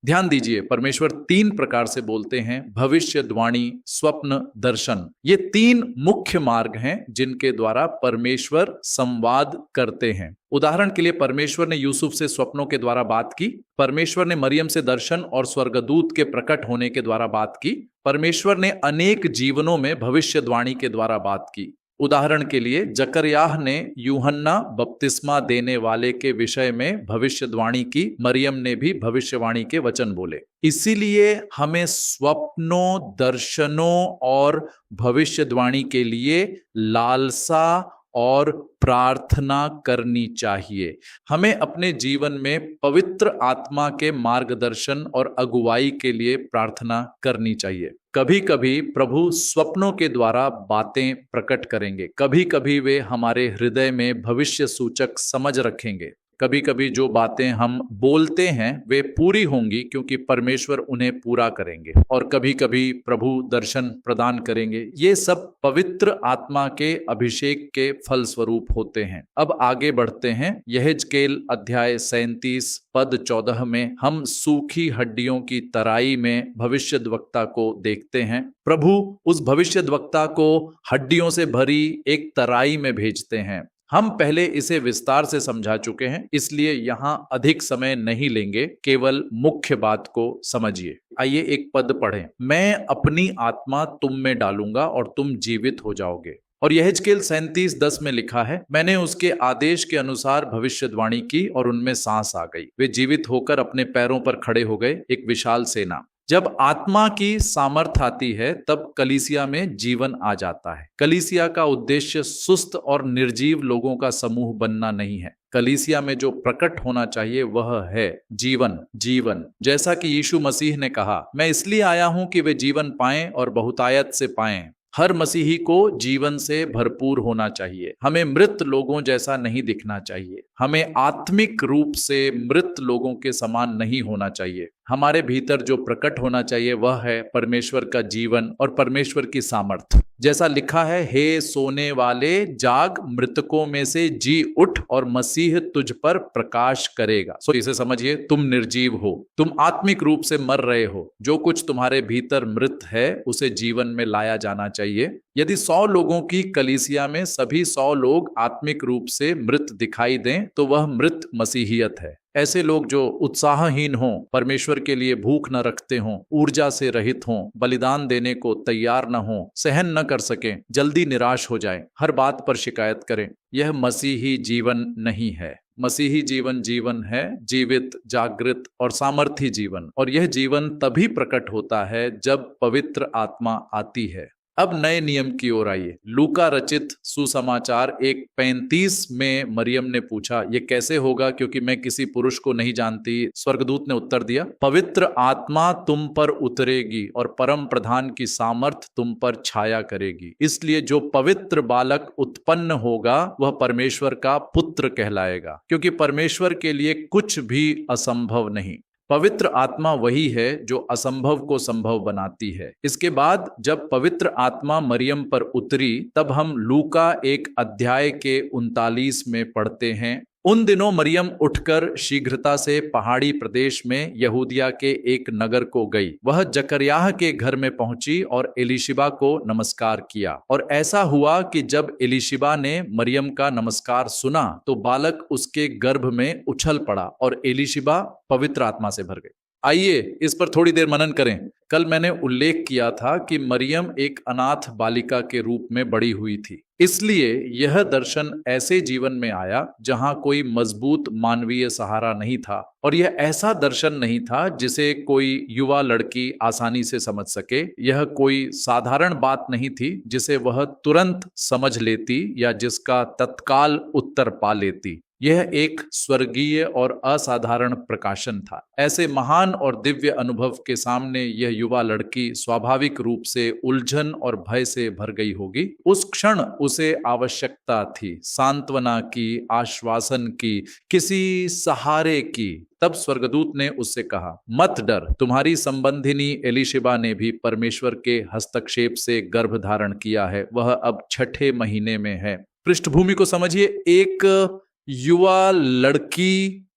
ध्यान दीजिए, परमेश्वर 3 प्रकार से बोलते हैं, भविष्यवाणी, स्वप्न, दर्शन। ये 3 मुख्य मार्ग हैं जिनके द्वारा परमेश्वर संवाद करते हैं। उदाहरण के लिए परमेश्वर ने यूसुफ से स्वप्नों के द्वारा बात की, परमेश्वर ने मरियम से दर्शन और स्वर्गदूत के प्रकट होने के द्वारा बात की, परमेश्वर ने अनेक जीवनों में भविष्यवाणी के द्वारा बात की। उदाहरण के लिए जकरयाह ने यूहन्ना बपतिस्मा देने वाले के विषय में भविष्यवाणी की, मरियम ने भी भविष्यवाणी के वचन बोले। इसीलिए हमें स्वप्नों, दर्शनों और भविष्यवाणी के लिए लालसा और प्रार्थना करनी चाहिए। हमें अपने जीवन में पवित्र आत्मा के मार्गदर्शन और अगुवाई के लिए प्रार्थना करनी चाहिए। कभी कभी प्रभु स्वप्नों के द्वारा बातें प्रकट करेंगे, कभी कभी वे हमारे हृदय में भविष्य सूचक समझ रखेंगे। कभी कभी जो बातें हम बोलते हैं वे पूरी होंगी क्योंकि परमेश्वर उन्हें पूरा करेंगे, और कभी कभी प्रभु दर्शन प्रदान करेंगे। ये सब पवित्र आत्मा के अभिषेक के फल स्वरूप होते हैं। अब आगे बढ़ते हैं। यहेजकेल अध्याय 37 पद 14 में हम सूखी हड्डियों की तराई में भविष्यद्वक्ता को देखते हैं। प्रभु उस भविष्यद्वक्ता को हड्डियों से भरी एक तराई में भेजते हैं। हम पहले इसे विस्तार से समझा चुके हैं, इसलिए यहां अधिक समय नहीं लेंगे, केवल मुख्य बात को समझिए। आइए एक पद पढ़ें। मैं अपनी आत्मा तुम में डालूंगा और तुम जीवित हो जाओगे। और यहेजकेल 37:10 में लिखा है, मैंने उसके आदेश के अनुसार भविष्यवाणी की और उनमें सांस आ गई, वे जीवित होकर अपने पैरों पर खड़े हो गए, एक विशाल सेना। जब आत्मा की सामर्थ आती है तब कलीसिया में जीवन आ जाता है। कलीसिया का उद्देश्य सुस्त और निर्जीव लोगों का समूह बनना नहीं है। कलीसिया में जो प्रकट होना चाहिए वह है जीवन। जीवन, जैसा कि यीशु मसीह ने कहा, मैं इसलिए आया हूं कि वे जीवन पाएं और बहुतायत से पाएं। हर मसीही को जीवन से भरपूर होना चाहिए। हमें मृत लोगों जैसा नहीं दिखना चाहिए। हमें आत्मिक रूप से मृत लोगों के समान नहीं होना चाहिए। हमारे भीतर जो प्रकट होना चाहिए वह है परमेश्वर का जीवन और परमेश्वर की सामर्थ। जैसा लिखा है, हे सोने वाले जाग, मृतकों में से जी उठ और मसीह तुझ पर प्रकाश करेगा। सो इसे समझिए, तुम निर्जीव हो, तुम आत्मिक रूप से मर रहे हो। जो कुछ तुम्हारे भीतर मृत है उसे जीवन में लाया जाना चाहिए। यदि 100 लोगों की कलीसिया में सभी 100 लोग आत्मिक रूप से मृत दिखाई दें तो वह मृत मसीहियत है। ऐसे लोग जो उत्साहहीन हों, परमेश्वर के लिए भूख न रखते हों, ऊर्जा से रहित हों, बलिदान देने को तैयार न हों, सहन न कर सकें, जल्दी निराश हो जाएं, हर बात पर शिकायत करें, यह मसीही जीवन नहीं है। मसीही जीवन जीवन है, जीवित, जागृत और सामर्थी जीवन। और यह जीवन तभी प्रकट होता है जब पवित्र आत्मा आती है। अब नए नियम की ओर आइए। लूका रचित सुसमाचार 1:35 में मरियम ने पूछा, ये कैसे होगा क्योंकि मैं किसी पुरुष को नहीं जानती। स्वर्गदूत ने उत्तर दिया, पवित्र आत्मा तुम पर उतरेगी और परम प्रधान की सामर्थ तुम पर छाया करेगी, इसलिए जो पवित्र बालक उत्पन्न होगा वह परमेश्वर का पुत्र कहलाएगा, क्योंकि परमेश्वर के लिए कुछ भी असंभव नहीं। पवित्र आत्मा वही है जो असंभव को संभव बनाती है। इसके बाद जब पवित्र आत्मा मरियम पर उतरी तब हम लूका 1 अध्याय के 39 में पढ़ते हैं, उन दिनों मरियम उठकर शीघ्रता से पहाड़ी प्रदेश में यहूदिया के एक नगर को गई। वह जकरयाह के घर में पहुंची और एलीशिबा को नमस्कार किया। और ऐसा हुआ कि जब एलीशिबा ने मरियम का नमस्कार सुना तो बालक उसके गर्भ में उछल पड़ा और एलीशिबा पवित्र आत्मा से भर गई। आइए इस पर थोड़ी देर मनन करें। कल मैंने उल्लेख किया था कि मरियम एक अनाथ बालिका के रूप में बड़ी हुई थी, इसलिए यह दर्शन ऐसे जीवन में आया जहां कोई मजबूत मानवीय सहारा नहीं था। और यह ऐसा दर्शन नहीं था जिसे कोई युवा लड़की आसानी से समझ सके। यह कोई साधारण बात नहीं थी जिसे वह तुरंत समझ लेती या जिसका तत्काल उत्तर पा लेती। यह एक स्वर्गीय और असाधारण प्रकाशन था। ऐसे महान और दिव्य अनुभव के सामने यह युवा लड़की स्वाभाविक रूप से उलझन और भय से भर गई होगी। उस क्षण उसे आवश्यकता थी सांत्वना की, आश्वासन की, किसी सहारे की। तब स्वर्गदूत ने उससे कहा, मत डर, तुम्हारी संबंधिनी एलीशिबा ने भी परमेश्वर के हस्तक्षेप से गर्भ धारण किया है, वह अब 6ठे महीने में है। पृष्ठभूमि को समझिए। एक युवा लड़की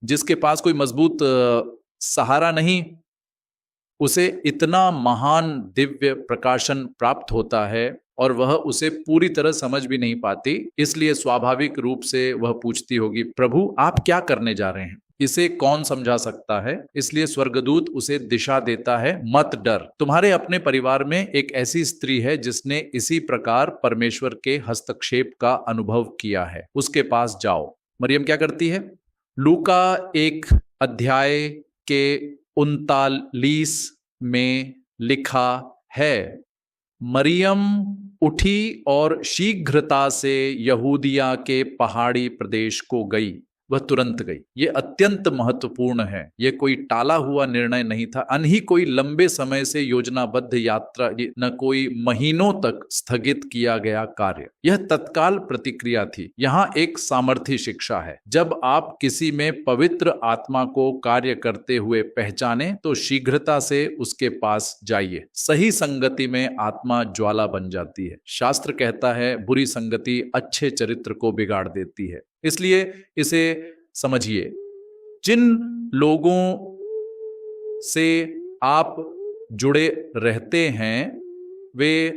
जिसके पास कोई मजबूत सहारा नहीं, उसे इतना महान दिव्य प्रकाशन प्राप्त होता है और वह उसे पूरी तरह समझ भी नहीं पाती। इसलिए स्वाभाविक रूप से वह पूछती होगी, प्रभु आप क्या करने जा रहे हैं, इसे कौन समझा सकता है। इसलिए स्वर्गदूत उसे दिशा देता है, मत डर, तुम्हारे अपने परिवार में एक ऐसी स्त्री है जिसने इसी प्रकार परमेश्वर के हस्तक्षेप का अनुभव किया है, उसके पास जाओ। मरियम क्या करती है? लूका 1 अध्याय के 39 में लिखा है, मरियम उठी और शीघ्रता से यहूदिया के पहाड़ी प्रदेश को गई। वह तुरंत गई। ये अत्यंत महत्वपूर्ण है। ये कोई टाला हुआ निर्णय नहीं था, अनही कोई लंबे समय से योजनाबद्ध यात्रा, न कोई महीनों तक स्थगित किया गया कार्य। यह तत्काल प्रतिक्रिया थी। यहाँ एक सामर्थ्य शिक्षा है। जब आप किसी में पवित्र आत्मा को कार्य करते हुए पहचाने तो शीघ्रता से उसके पास जाइए। सही संगति में आत्मा ज्वाला बन जाती है। शास्त्र कहता है बुरी संगति अच्छे चरित्र को बिगाड़ देती है। इसलिए इसे समझिए, जिन लोगों से आप जुड़े रहते हैं वे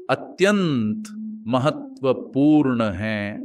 अत्यंत महत्वपूर्ण हैं।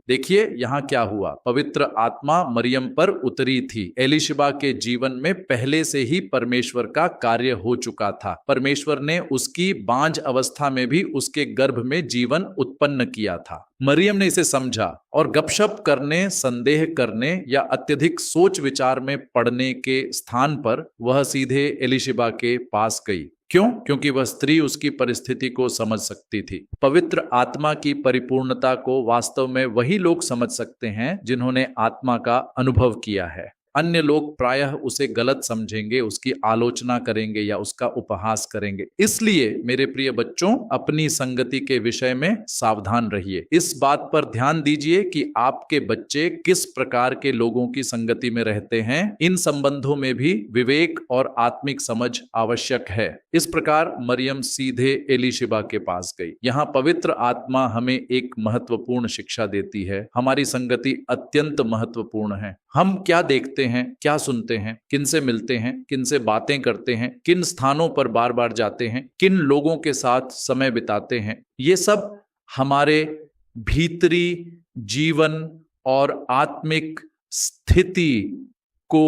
देखिए यहां क्या हुआ, पवित्र आत्मा मरियम पर उतरी थी। एलिशिबा के जीवन में पहले से ही परमेश्वर का कार्य हो चुका था। परमेश्वर ने उसकी बांझ अवस्था में भी उसके गर्भ में जीवन उत्पन्न किया था। मरियम ने इसे समझा और गपशप करने, संदेह करने या अत्यधिक सोच विचार में पड़ने के स्थान पर वह सीधे एलिशिबा के पास गई। क्यों? क्योंकि वह स्त्री उसकी परिस्थिति को समझ सकती थी। पवित्र आत्मा की परिपूर्णता को वास्तव में वही लोग समझ सकते हैं जिन्होंने आत्मा का अनुभव किया है। अन्य लोग प्रायः उसे गलत समझेंगे, उसकी आलोचना करेंगे या उसका उपहास करेंगे। इसलिए मेरे प्रिय बच्चों, अपनी संगति के विषय में सावधान रहिए। इस बात पर ध्यान दीजिए कि आपके बच्चे किस प्रकार के लोगों की संगति में रहते हैं। इन संबंधों में भी विवेक और आत्मिक समझ आवश्यक है। इस प्रकार मरियम सीधे एलिशिबा के पास गई। यहाँ पवित्र आत्मा हमें एक महत्वपूर्ण शिक्षा देती है। हमारी संगति अत्यंत महत्वपूर्ण है। हम क्या देखते हैं, क्या सुनते हैं, किन से मिलते हैं, किन से बातें करते हैं, किन स्थानों पर बार बार जाते हैं, किन लोगों के साथ समय बिताते हैं, ये सब हमारे भीतरी जीवन और आत्मिक स्थिति को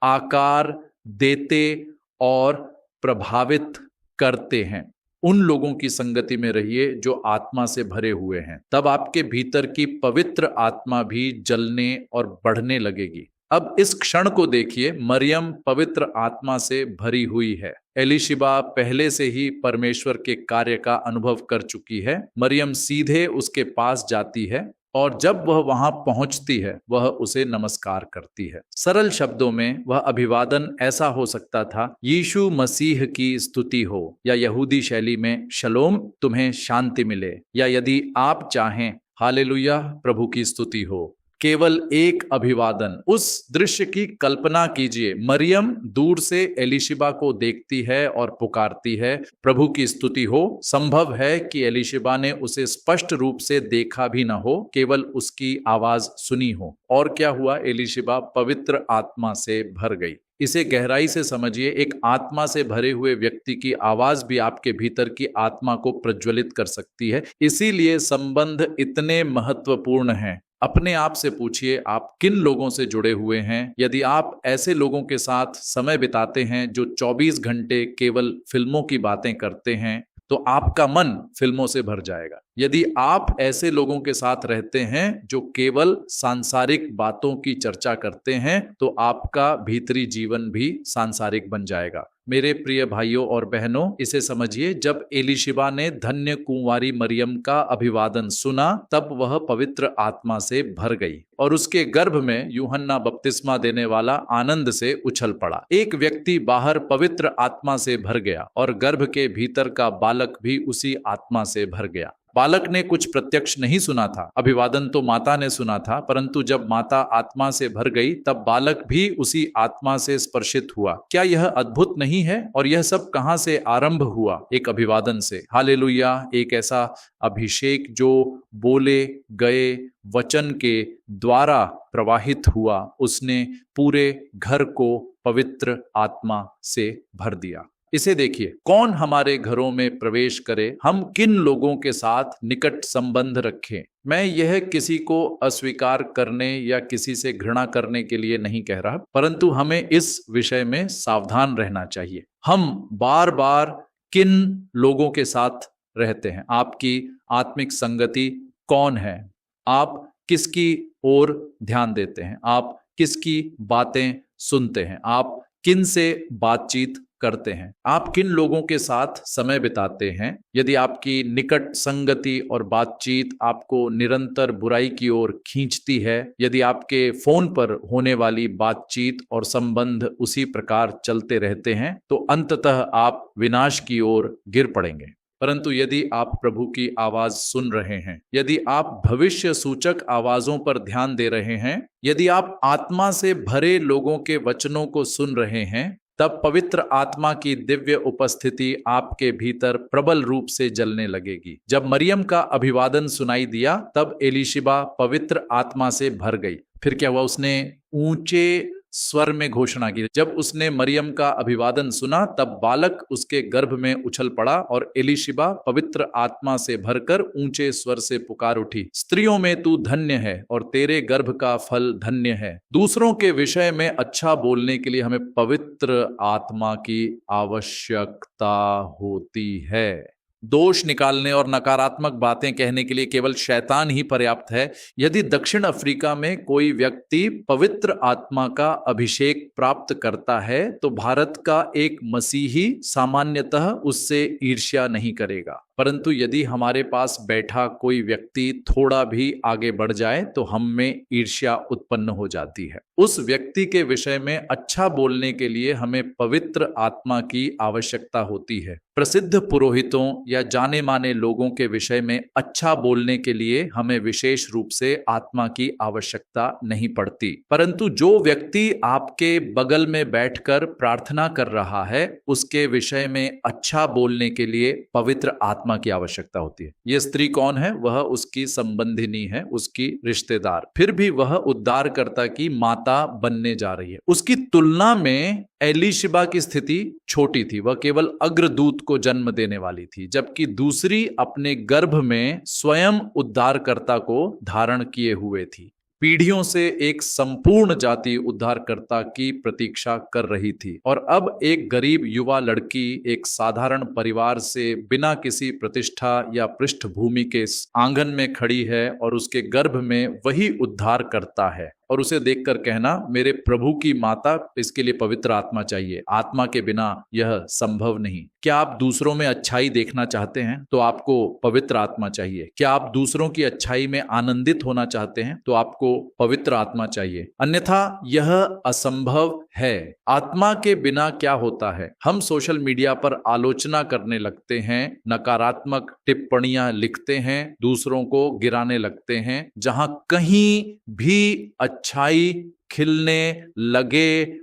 आकार देते और प्रभावित करते हैं। उन लोगों की संगति में रहिए जो आत्मा से भरे हुए हैं, तब आपके भीतर की पवित्र आत्मा भी जलने और बढ़ने लगेगी। अब इस क्षण को देखिए, मरियम पवित्र आत्मा से भरी हुई है। एलिशिबा पहले से ही परमेश्वर के कार्य का अनुभव कर चुकी है। मरियम सीधे उसके पास जाती है और जब वह वहां पहुंचती है वह उसे नमस्कार करती है। सरल शब्दों में वह अभिवादन ऐसा हो सकता था, यीशु मसीह की स्तुति हो, या यहूदी शैली में शलोम, तुम्हें शांति मिले, या यदि आप चाहें हालेलुया, प्रभु की स्तुति हो। केवल एक अभिवादन। उस दृश्य की कल्पना कीजिए, मरियम दूर से एलिशिबा को देखती है और पुकारती है, प्रभु की स्तुति हो। संभव है कि एलिशिबा ने उसे स्पष्ट रूप से देखा भी न हो, केवल उसकी आवाज सुनी हो। और क्या हुआ? एलिशिबा पवित्र आत्मा से भर गई। इसे गहराई से समझिए, एक आत्मा से भरे हुए व्यक्ति की आवाज भी आपके भीतर की आत्मा को प्रज्वलित कर सकती है। इसीलिए संबंध इतने महत्वपूर्ण हैं। अपने आप से पूछिए, आप किन लोगों से जुड़े हुए हैं। यदि आप ऐसे लोगों के साथ समय बिताते हैं जो 24 घंटे केवल फिल्मों की बातें करते हैं, तो आपका मन फिल्मों से भर जाएगा। यदि आप ऐसे लोगों के साथ रहते हैं जो केवल सांसारिक बातों की चर्चा करते हैं, तो आपका भीतरी जीवन भी सांसारिक बन जाएगा। मेरे प्रिय भाइयों और बहनों, इसे समझिए, जब एलिशिबा ने धन्य कुंवारी मरियम का अभिवादन सुना, तब वह पवित्र आत्मा से भर गई और उसके गर्भ में यूहन्ना बपतिस्मा देने वाला आनंद से उछल पड़ा। एक व्यक्ति बाहर पवित्र आत्मा से भर गया और गर्भ के भीतर का बालक भी उसी आत्मा से भर गया। बालक ने कुछ प्रत्यक्ष नहीं सुना था, अभिवादन तो माता ने सुना था, परंतु जब माता आत्मा से भर गई तब बालक भी उसी आत्मा से स्पर्शित हुआ। क्या यह अद्भुत नहीं है? और यह सब कहां से आरंभ हुआ? एक अभिवादन से। हालेलुया! एक ऐसा अभिषेक जो बोले गए वचन के द्वारा प्रवाहित हुआ, उसने पूरे घर को पवित्र आत्मा से भर दिया। इसे देखिए, कौन हमारे घरों में प्रवेश करे, हम किन लोगों के साथ निकट संबंध रखें। मैं यह किसी को अस्वीकार करने या किसी से घृणा करने के लिए नहीं कह रहा, परंतु हमें इस विषय में सावधान रहना चाहिए। हम बार बार किन लोगों के साथ रहते हैं? आपकी आत्मिक संगति कौन है? आप किसकी ओर ध्यान देते हैं? आप किसकी बातें सुनते हैं? आप किन से बातचीत करते हैं? आप किन लोगों के साथ समय बिताते हैं? यदि आपकी निकट संगति और बातचीत आपको निरंतर बुराई की ओर खींचती है, यदि आपके फोन पर होने वाली बातचीत और संबंध उसी प्रकार चलते रहते हैं, तो अंततः आप विनाश की ओर गिर पड़ेंगे। परंतु यदि आप प्रभु की आवाज सुन रहे हैं, यदि आप भविष्य सूचक आवाजों पर ध्यान दे रहे हैं, यदि आप आत्मा से भरे लोगों के वचनों को सुन रहे हैं, तब पवित्र आत्मा की दिव्य उपस्थिति आपके भीतर प्रबल रूप से जलने लगेगी। जब मरियम का अभिवादन सुनाई दिया, तब एलीशिबा पवित्र आत्मा से भर गई। फिर क्या हुआ? उसने ऊंचे स्वर में घोषणा की। जब उसने मरियम का अभिवादन सुना, तब बालक उसके गर्भ में उछल पड़ा और एलीशिबा पवित्र आत्मा से भरकर ऊंचे स्वर से पुकार उठी, स्त्रियों में तू धन्य है और तेरे गर्भ का फल धन्य है। दूसरों के विषय में अच्छा बोलने के लिए हमें पवित्र आत्मा की आवश्यकता होती है। दोष निकालने और नकारात्मक बातें कहने के लिए केवल शैतान ही पर्याप्त है। यदि दक्षिण अफ्रीका में कोई व्यक्ति पवित्र आत्मा का अभिषेक प्राप्त करता है, तो भारत का एक मसीही सामान्यतः उससे ईर्ष्या नहीं करेगा। परंतु यदि हमारे पास बैठा कोई व्यक्ति थोड़ा भी आगे बढ़ जाए, तो हम में ईर्ष्या उत्पन्न हो जाती है। उस व्यक्ति के विषय में अच्छा बोलने के लिए हमें पवित्र आत्मा की आवश्यकता होती है। प्रसिद्ध पुरोहितों या जाने माने लोगों के विषय में अच्छा बोलने के लिए हमें विशेष रूप से आत्मा की आवश्यकता नहीं पड़ती। परंतु जो व्यक्ति आपके बगल में बैठकर प्रार्थना कर रहा है, उसके विषय में अच्छा बोलने के लिए पवित्र आत्मा की आवश्यकता होती है। यह स्त्री कौन है? वह उसकी संबंधिनी है, उसकी रिश्तेदार। फिर भी वह उद्धारकर्ता की माता बनने जा रही है। उसकी तुलना में एलीशिबा की स्थिति छोटी थी। वह केवल अग्रदूत को जन्म देने वाली थी, जबकि दूसरी अपने गर्भ में स्वयं उद्धारकर्ता को धारण किए हुए थी। पीढ़ियों से एक संपूर्ण जाति उद्धारकर्ता की प्रतीक्षा कर रही थी, और अब एक गरीब युवा लड़की एक साधारण परिवार से बिना किसी प्रतिष्ठा या पृष्ठभूमि के आंगन में खड़ी है और उसके गर्भ में वही उद्धारकर्ता है। और उसे देखकर कहना, मेरे प्रभु की माता, इसके लिए पवित्र आत्मा चाहिए। आत्मा के बिना यह संभव नहीं। क्या आप दूसरों में अच्छाई देखना चाहते हैं? तो आपको पवित्र आत्मा चाहिए। क्या आप दूसरों की अच्छाई में आनंदित होना चाहते हैं? तो आपको पवित्र आत्मा चाहिए, अन्यथा यह असंभव है। आत्मा के बिना क्या होता है? हम सोशल मीडिया पर आलोचना करने लगते हैं, नकारात्मक टिप्पणियां लिखते हैं, दूसरों को गिराने लगते हैं। जहां कहीं भी अच्छाई खिलने लगे,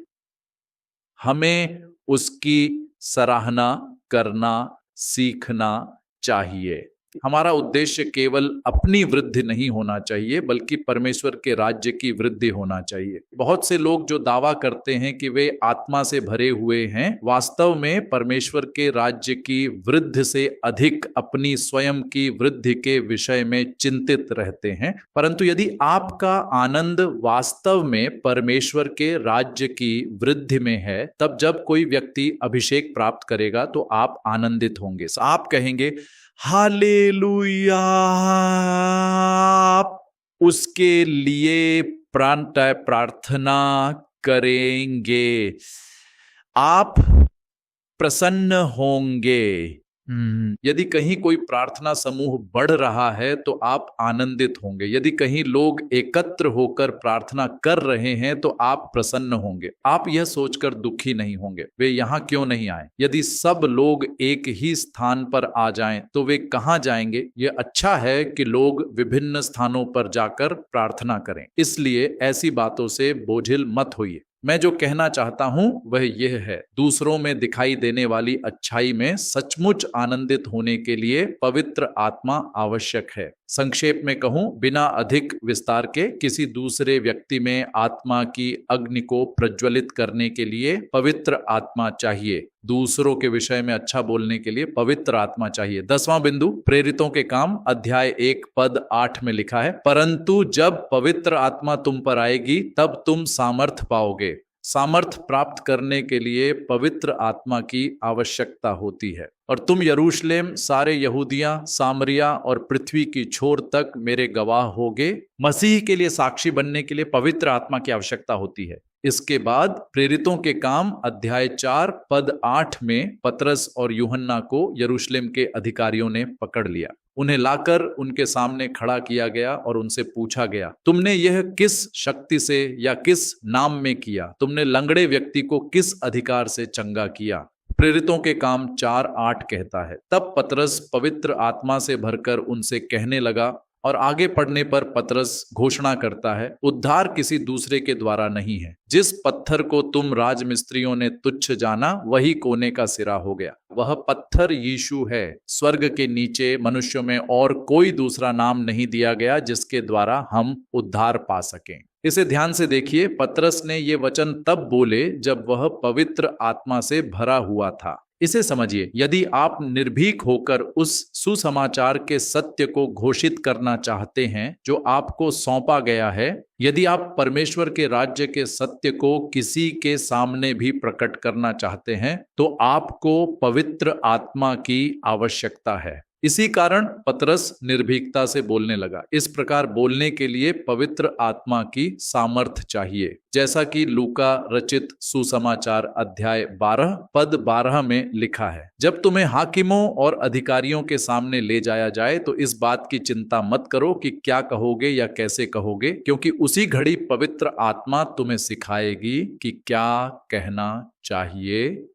हमें उसकी सराहना करना सीखना चाहिए। हमारा उद्देश्य केवल अपनी वृद्धि नहीं होना चाहिए, बल्कि परमेश्वर के राज्य की वृद्धि होना चाहिए। बहुत से लोग जो दावा करते हैं कि वे आत्मा से भरे हुए हैं, वास्तव में परमेश्वर के राज्य की वृद्धि से अधिक अपनी स्वयं की वृद्धि के विषय में चिंतित रहते हैं। परंतु यदि आपका आनंद वास्तव में परमेश्वर के राज्य की वृद्धि में है, तब जब कोई व्यक्ति अभिषेक प्राप्त करेगा तो आप आनंदित होंगे। आप कहेंगे हालेलुया, उसके लिए प्रार्थना करेंगे, आप प्रसन्न होंगे। यदि कहीं कोई प्रार्थना समूह बढ़ रहा है तो आप आनंदित होंगे। यदि कहीं लोग एकत्र होकर प्रार्थना कर रहे हैं तो आप प्रसन्न होंगे। आप यह सोचकर दुखी नहीं होंगे वे यहाँ क्यों नहीं आए। यदि सब लोग एक ही स्थान पर आ जाएं तो वे कहाँ जाएंगे। यह अच्छा है कि लोग विभिन्न स्थानों पर जाकर प्रार्थना करें। इसलिए ऐसी बातों से बोझिल मत होइए। मैं जो कहना चाहता हूं वह यह है, दूसरों में दिखाई देने वाली अच्छाई में सचमुच आनंदित होने के लिए पवित्र आत्मा आवश्यक है। संक्षेप में कहूं, बिना अधिक विस्तार के, किसी दूसरे व्यक्ति में आत्मा की अग्नि को प्रज्वलित करने के लिए पवित्र आत्मा चाहिए। दूसरों के विषय में अच्छा बोलने के लिए पवित्र आत्मा चाहिए। 10वां बिंदु, प्रेरितों के काम, अध्याय 1 पद 8 में लिखा है, परंतु जब पवित्र आत्मा तुम पर आएगी तब तुम सामर्थ पाओगे। सामर्थ प्राप्त करने के लिए पवित्र आत्मा की आवश्यकता होती है। और तुम यरूशलेम, सारे यहूदिया, सामरिया और पृथ्वी की छोर तक मेरे गवाह होगे। मसीह के लिए साक्षी बनने के लिए पवित्र आत्मा की आवश्यकता होती है। इसके बाद प्रेरितों के काम, अध्याय 4 पद 8 में पतरस और यूहन्ना को यरूशलेम के अधिकारियों ने पकड़ लिया। उन्हें लाकर उनके सामने खड़ा किया गया और उनसे पूछा गया, तुमने यह किस शक्ति से या किस नाम में किया? तुमने लंगड़े व्यक्ति को किस अधिकार से चंगा किया? प्रेरितों के काम 4:8 कहता है, तब पतरस पवित्र आत्मा से भरकर उनसे कहने लगा। और आगे पढ़ने पर पतरस घोषणा करता है, उद्धार किसी दूसरे के द्वारा नहीं है। जिस पत्थर को तुम राजमिस्त्रियों ने तुच्छ जाना वही कोने का सिरा हो गया। वह पत्थर यीशु है। स्वर्ग के नीचे मनुष्यों में और कोई दूसरा नाम नहीं दिया गया जिसके द्वारा हम उद्धार पा सकें। इसे ध्यान से देखिए, पतरस ने ये वचन तब बोले जब वह पवित्र आत्मा से भरा हुआ था। इसे समझिए, यदि आप निर्भीक होकर उस सुसमाचार के सत्य को घोषित करना चाहते हैं जो आपको सौंपा गया है, यदि आप परमेश्वर के राज्य के सत्य को किसी के सामने भी प्रकट करना चाहते हैं, तो आपको पवित्र आत्मा की आवश्यकता है। इसी कारण पतरस निर्भीकता से बोलने लगा। इस प्रकार बोलने के लिए पवित्र आत्मा की सामर्थ चाहिए, जैसा कि लूका रचित सुसमाचार अध्याय 12 पद 12 में लिखा है, जब तुम्हें हाकिमों और अधिकारियों के सामने ले जाया जाए तो इस बात की चिंता मत करो कि क्या कहोगे या कैसे कहोगे, क्योंकि उसी घड़ी पवित्र आत्मा तुम्हें सिखाएगी कि क्या कहना चाहिए।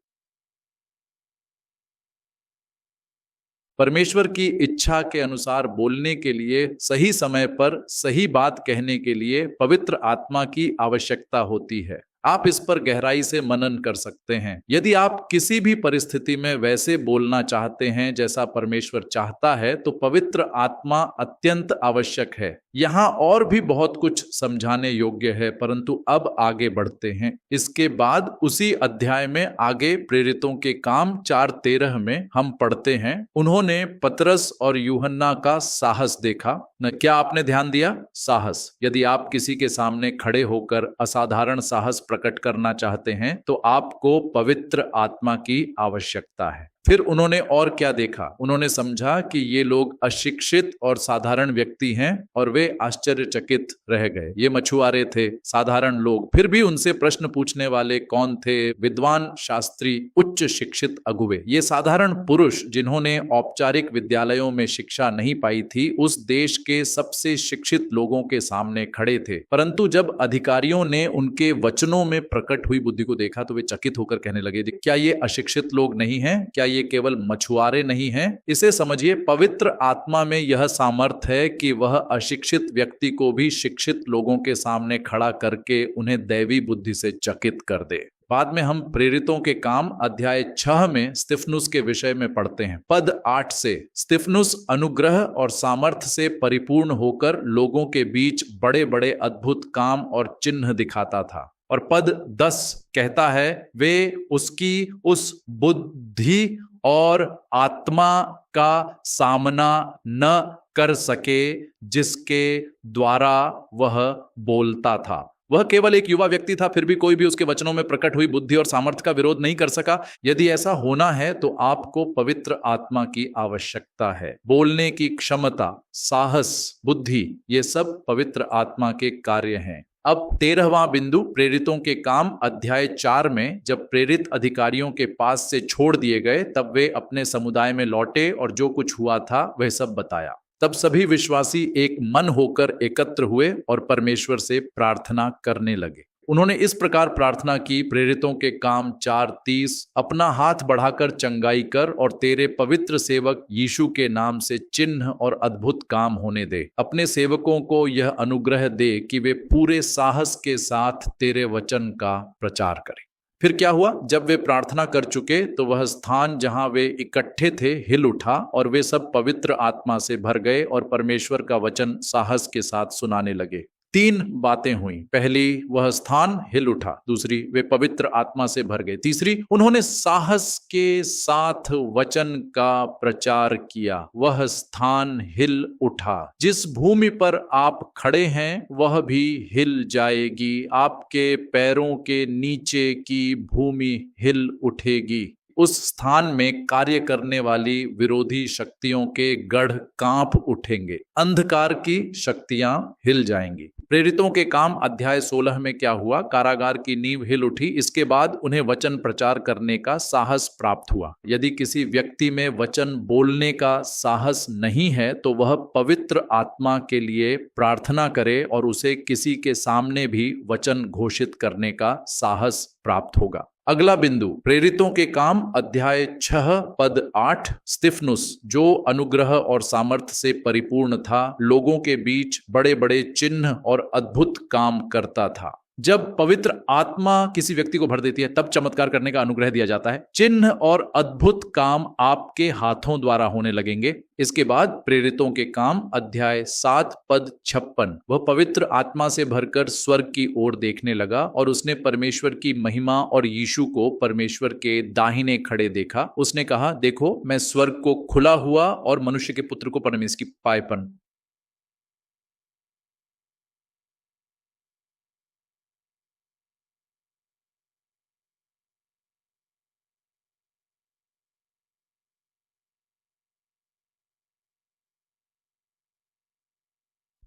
परमेश्वर की इच्छा के अनुसार बोलने के लिए, सही समय पर सही बात कहने के लिए पवित्र आत्मा की आवश्यकता होती है। आप इस पर गहराई से मनन कर सकते हैं। यदि आप किसी भी परिस्थिति में वैसे बोलना चाहते हैं जैसा परमेश्वर चाहता है, तो पवित्र आत्मा अत्यंत आवश्यक है। यहाँ और भी बहुत कुछ समझाने योग्य है, परंतु अब आगे बढ़ते हैं। इसके बाद उसी अध्याय में आगे प्रेरितों के काम 4:13 में हम पढ़ते हैं, उन्होंने पतरस और यूहन्ना का साहस देखा। न क्या आपने ध्यान दिया? साहस। यदि आप किसी के सामने खड़े होकर असाधारण साहस प्रकट करना चाहते हैं तो आपको पवित्र आत्मा की आवश्यकता है। फिर उन्होंने और क्या देखा? उन्होंने समझा कि ये लोग अशिक्षित और साधारण व्यक्ति हैं और वे आश्चर्यचकित रह गए। ये मछुआरे थे, साधारण लोग, फिर भी उनसे प्रश्न पूछने वाले कौन थे? विद्वान शास्त्री, उच्च शिक्षित अगुवे। ये साधारण पुरुष जिन्होंने औपचारिक विद्यालयों में शिक्षा नहीं पाई थी, उस देश के सबसे शिक्षित लोगों के सामने खड़े थे। परंतु जब अधिकारियों ने उनके वचनों में प्रकट हुई बुद्धि को देखा तो वे चकित होकर कहने लगे, क्या ये अशिक्षित लोग नहीं हैं? क्या ये केवल मछुआरे नहीं हैं? इसे समझिए, पवित्र आत्मा में यह सामर्थ है कि वह अशिक्षित व्यक्ति को भी शिक्षित लोगों के सामने खड़ा करके उन्हें दैवी बुद्धि से चकित कर दे। बाद में हम प्रेरितों के काम अध्याय 6 में स्तिफनुस के विषय में पढ़ते हैं। पद 8 से, स्तिफनुस अनुग्रह और सामर्थ से परिपूर्ण होकर लोगों के बीच बड़े बड़े अद्भुत काम और चिन्ह दिखाता था। और पद 10 कहता है, वे उसकी उस बुद्धि और आत्मा का सामना न कर सके जिसके द्वारा वह बोलता था। वह केवल एक युवा व्यक्ति था, फिर भी कोई भी उसके वचनों में प्रकट हुई बुद्धि और सामर्थ्य का विरोध नहीं कर सका। यदि ऐसा होना है तो आपको पवित्र आत्मा की आवश्यकता है। बोलने की क्षमता, साहस, बुद्धि, ये सब पवित्र आत्मा के कार्य हैं। अब 13वां बिंदु प्रेरितों के काम अध्याय 4 में जब प्रेरित अधिकारियों के पास से छोड़ दिए गए तब वे अपने समुदाय में लौटे और जो कुछ हुआ था वह सब बताया। तब सभी विश्वासी एक मन होकर एकत्र हुए और परमेश्वर से प्रार्थना करने लगे। उन्होंने इस प्रकार प्रार्थना की, प्रेरितों के काम 4:30, अपना हाथ बढ़ाकर चंगाई कर और तेरे पवित्र सेवक यीशु के नाम से चिन्ह और अद्भुत काम होने दे। अपने सेवकों को यह अनुग्रह दे कि वे पूरे साहस के साथ तेरे वचन का प्रचार करें। फिर क्या हुआ? जब वे प्रार्थना कर चुके तो वह स्थान जहां वे इकट्ठे थे हिल उठा और वे सब पवित्र आत्मा से भर गए और परमेश्वर का वचन साहस के साथ सुनाने लगे। 3 बातें हुई। पहली, वह स्थान हिल उठा। दूसरी, वे पवित्र आत्मा से भर गए। तीसरी, उन्होंने साहस के साथ वचन का प्रचार किया। वह स्थान हिल उठा। जिस भूमि पर आप खड़े हैं वह भी हिल जाएगी। आपके पैरों के नीचे की भूमि हिल उठेगी। उस स्थान में कार्य करने वाली विरोधी शक्तियों के गढ़ कांप उठेंगे। अंधकार की शक्तियां हिल जाएंगी। प्रेरितों के काम अध्याय 16 में क्या हुआ? कारागार की नींव हिल उठी। इसके बाद उन्हें वचन प्रचार करने का साहस प्राप्त हुआ। यदि किसी व्यक्ति में वचन बोलने का साहस नहीं है तो वह पवित्र आत्मा के लिए प्रार्थना करे और उसे किसी के सामने भी वचन घोषित करने का साहस प्राप्त होगा। अगला बिंदु प्रेरितों के काम अध्याय 6 पद 8। स्तिफनुस जो अनुग्रह और सामर्थ से परिपूर्ण था, लोगों के बीच बड़े बड़े चिन्ह और अद्भुत काम करता था। जब पवित्र आत्मा किसी व्यक्ति को भर देती है तब चमत्कार करने का अनुग्रह दिया जाता है। चिन्ह और अद्भुत काम आपके हाथों द्वारा होने लगेंगे। इसके बाद प्रेरितों के काम अध्याय 7 पद 56। वह पवित्र आत्मा से भरकर स्वर्ग की ओर देखने लगा और उसने परमेश्वर की महिमा और यीशु को परमेश्वर के दाहिने खड़े देखा। उसने कहा, देखो मैं स्वर्ग को खुला हुआ और मनुष्य के पुत्र को परमेश्वर की पायपन।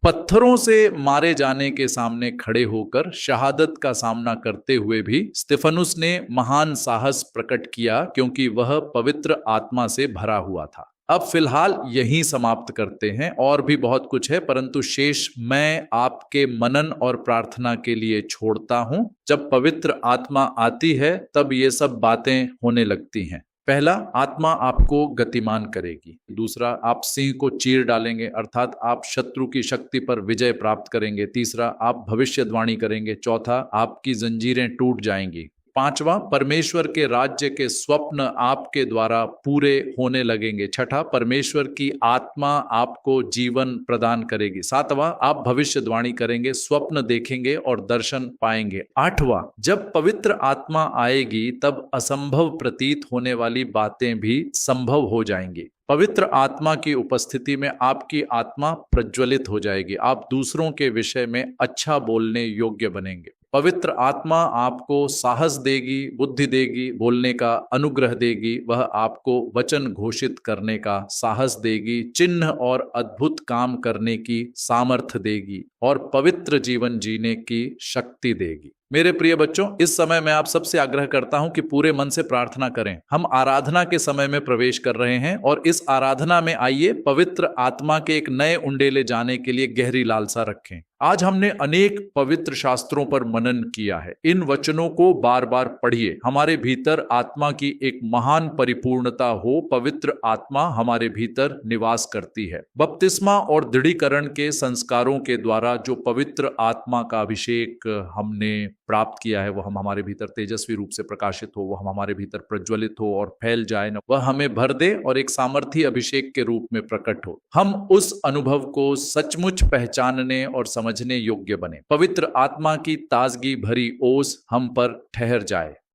पत्थरों से मारे जाने के सामने खड़े होकर शहादत का सामना करते हुए भी स्तिफनुस ने महान साहस प्रकट किया क्योंकि वह पवित्र आत्मा से भरा हुआ था। अब फिलहाल यहीं समाप्त करते हैं। और भी बहुत कुछ है परंतु शेष मैं आपके मनन और प्रार्थना के लिए छोड़ता हूं। जब पवित्र आत्मा आती है तब ये सब बातें होने लगती हैं। पहला, आत्मा आपको गतिमान करेगी। दूसरा, आप सिंह को चीर डालेंगे अर्थात आप शत्रु की शक्ति पर विजय प्राप्त करेंगे। तीसरा, आप भविष्यवाणी करेंगे। चौथा, आपकी जंजीरें टूट जाएंगी। पांचवा, परमेश्वर के राज्य के स्वप्न आपके द्वारा पूरे होने लगेंगे। छठा, परमेश्वर की आत्मा आपको जीवन प्रदान करेगी। सातवां, आप भविष्यवाणी करेंगे, स्वप्न देखेंगे और दर्शन पाएंगे। आठवां, जब पवित्र आत्मा आएगी तब असंभव प्रतीत होने वाली बातें भी संभव हो जाएंगी। पवित्र आत्मा की उपस्थिति में आपकी आत्मा प्रज्वलित हो जाएगी। आप दूसरों के विषय में अच्छा बोलने योग्य बनेंगे। पवित्र आत्मा आपको साहस देगी, बुद्धि देगी, बोलने का अनुग्रह देगी। वह आपको वचन घोषित करने का साहस देगी, चिन्ह और अद्भुत काम करने की सामर्थ्य देगी और पवित्र जीवन जीने की शक्ति देगी। मेरे प्रिय बच्चों, इस समय मैं आप सबसे आग्रह करता हूं कि पूरे मन से प्रार्थना करें। हम आराधना के समय में प्रवेश कर रहे हैं और इस आराधना में आइए पवित्र आत्मा के एक नए उंडेले जाने के लिए गहरी लालसा रखें। आज हमने अनेक पवित्र शास्त्रों पर मनन किया है। इन वचनों को बार बार पढ़िए। हमारे भीतर आत्मा की एक महान परिपूर्णता हो। पवित्र आत्मा हमारे भीतर निवास करती है। बपतिस्मा और दृढ़ीकरण के संस्कारों के द्वारा जो पवित्र आत्मा का अभिषेक हमने प्राप्त किया है, वह हम हमारे भीतर तेजस्वी रूप से प्रकाशित हो, वह हम हमारे भीतर प्रज्वलित हो और फैल जाए, वह हमें भर दे और एक सामर्थी अभिषेक के रूप में प्रकट हो। हम उस अनुभव को सचमुच पहचानने और समझने योग्य बने। पवित्र आत्मा की ताजगी भरी ओस हम पर ठहर जाए।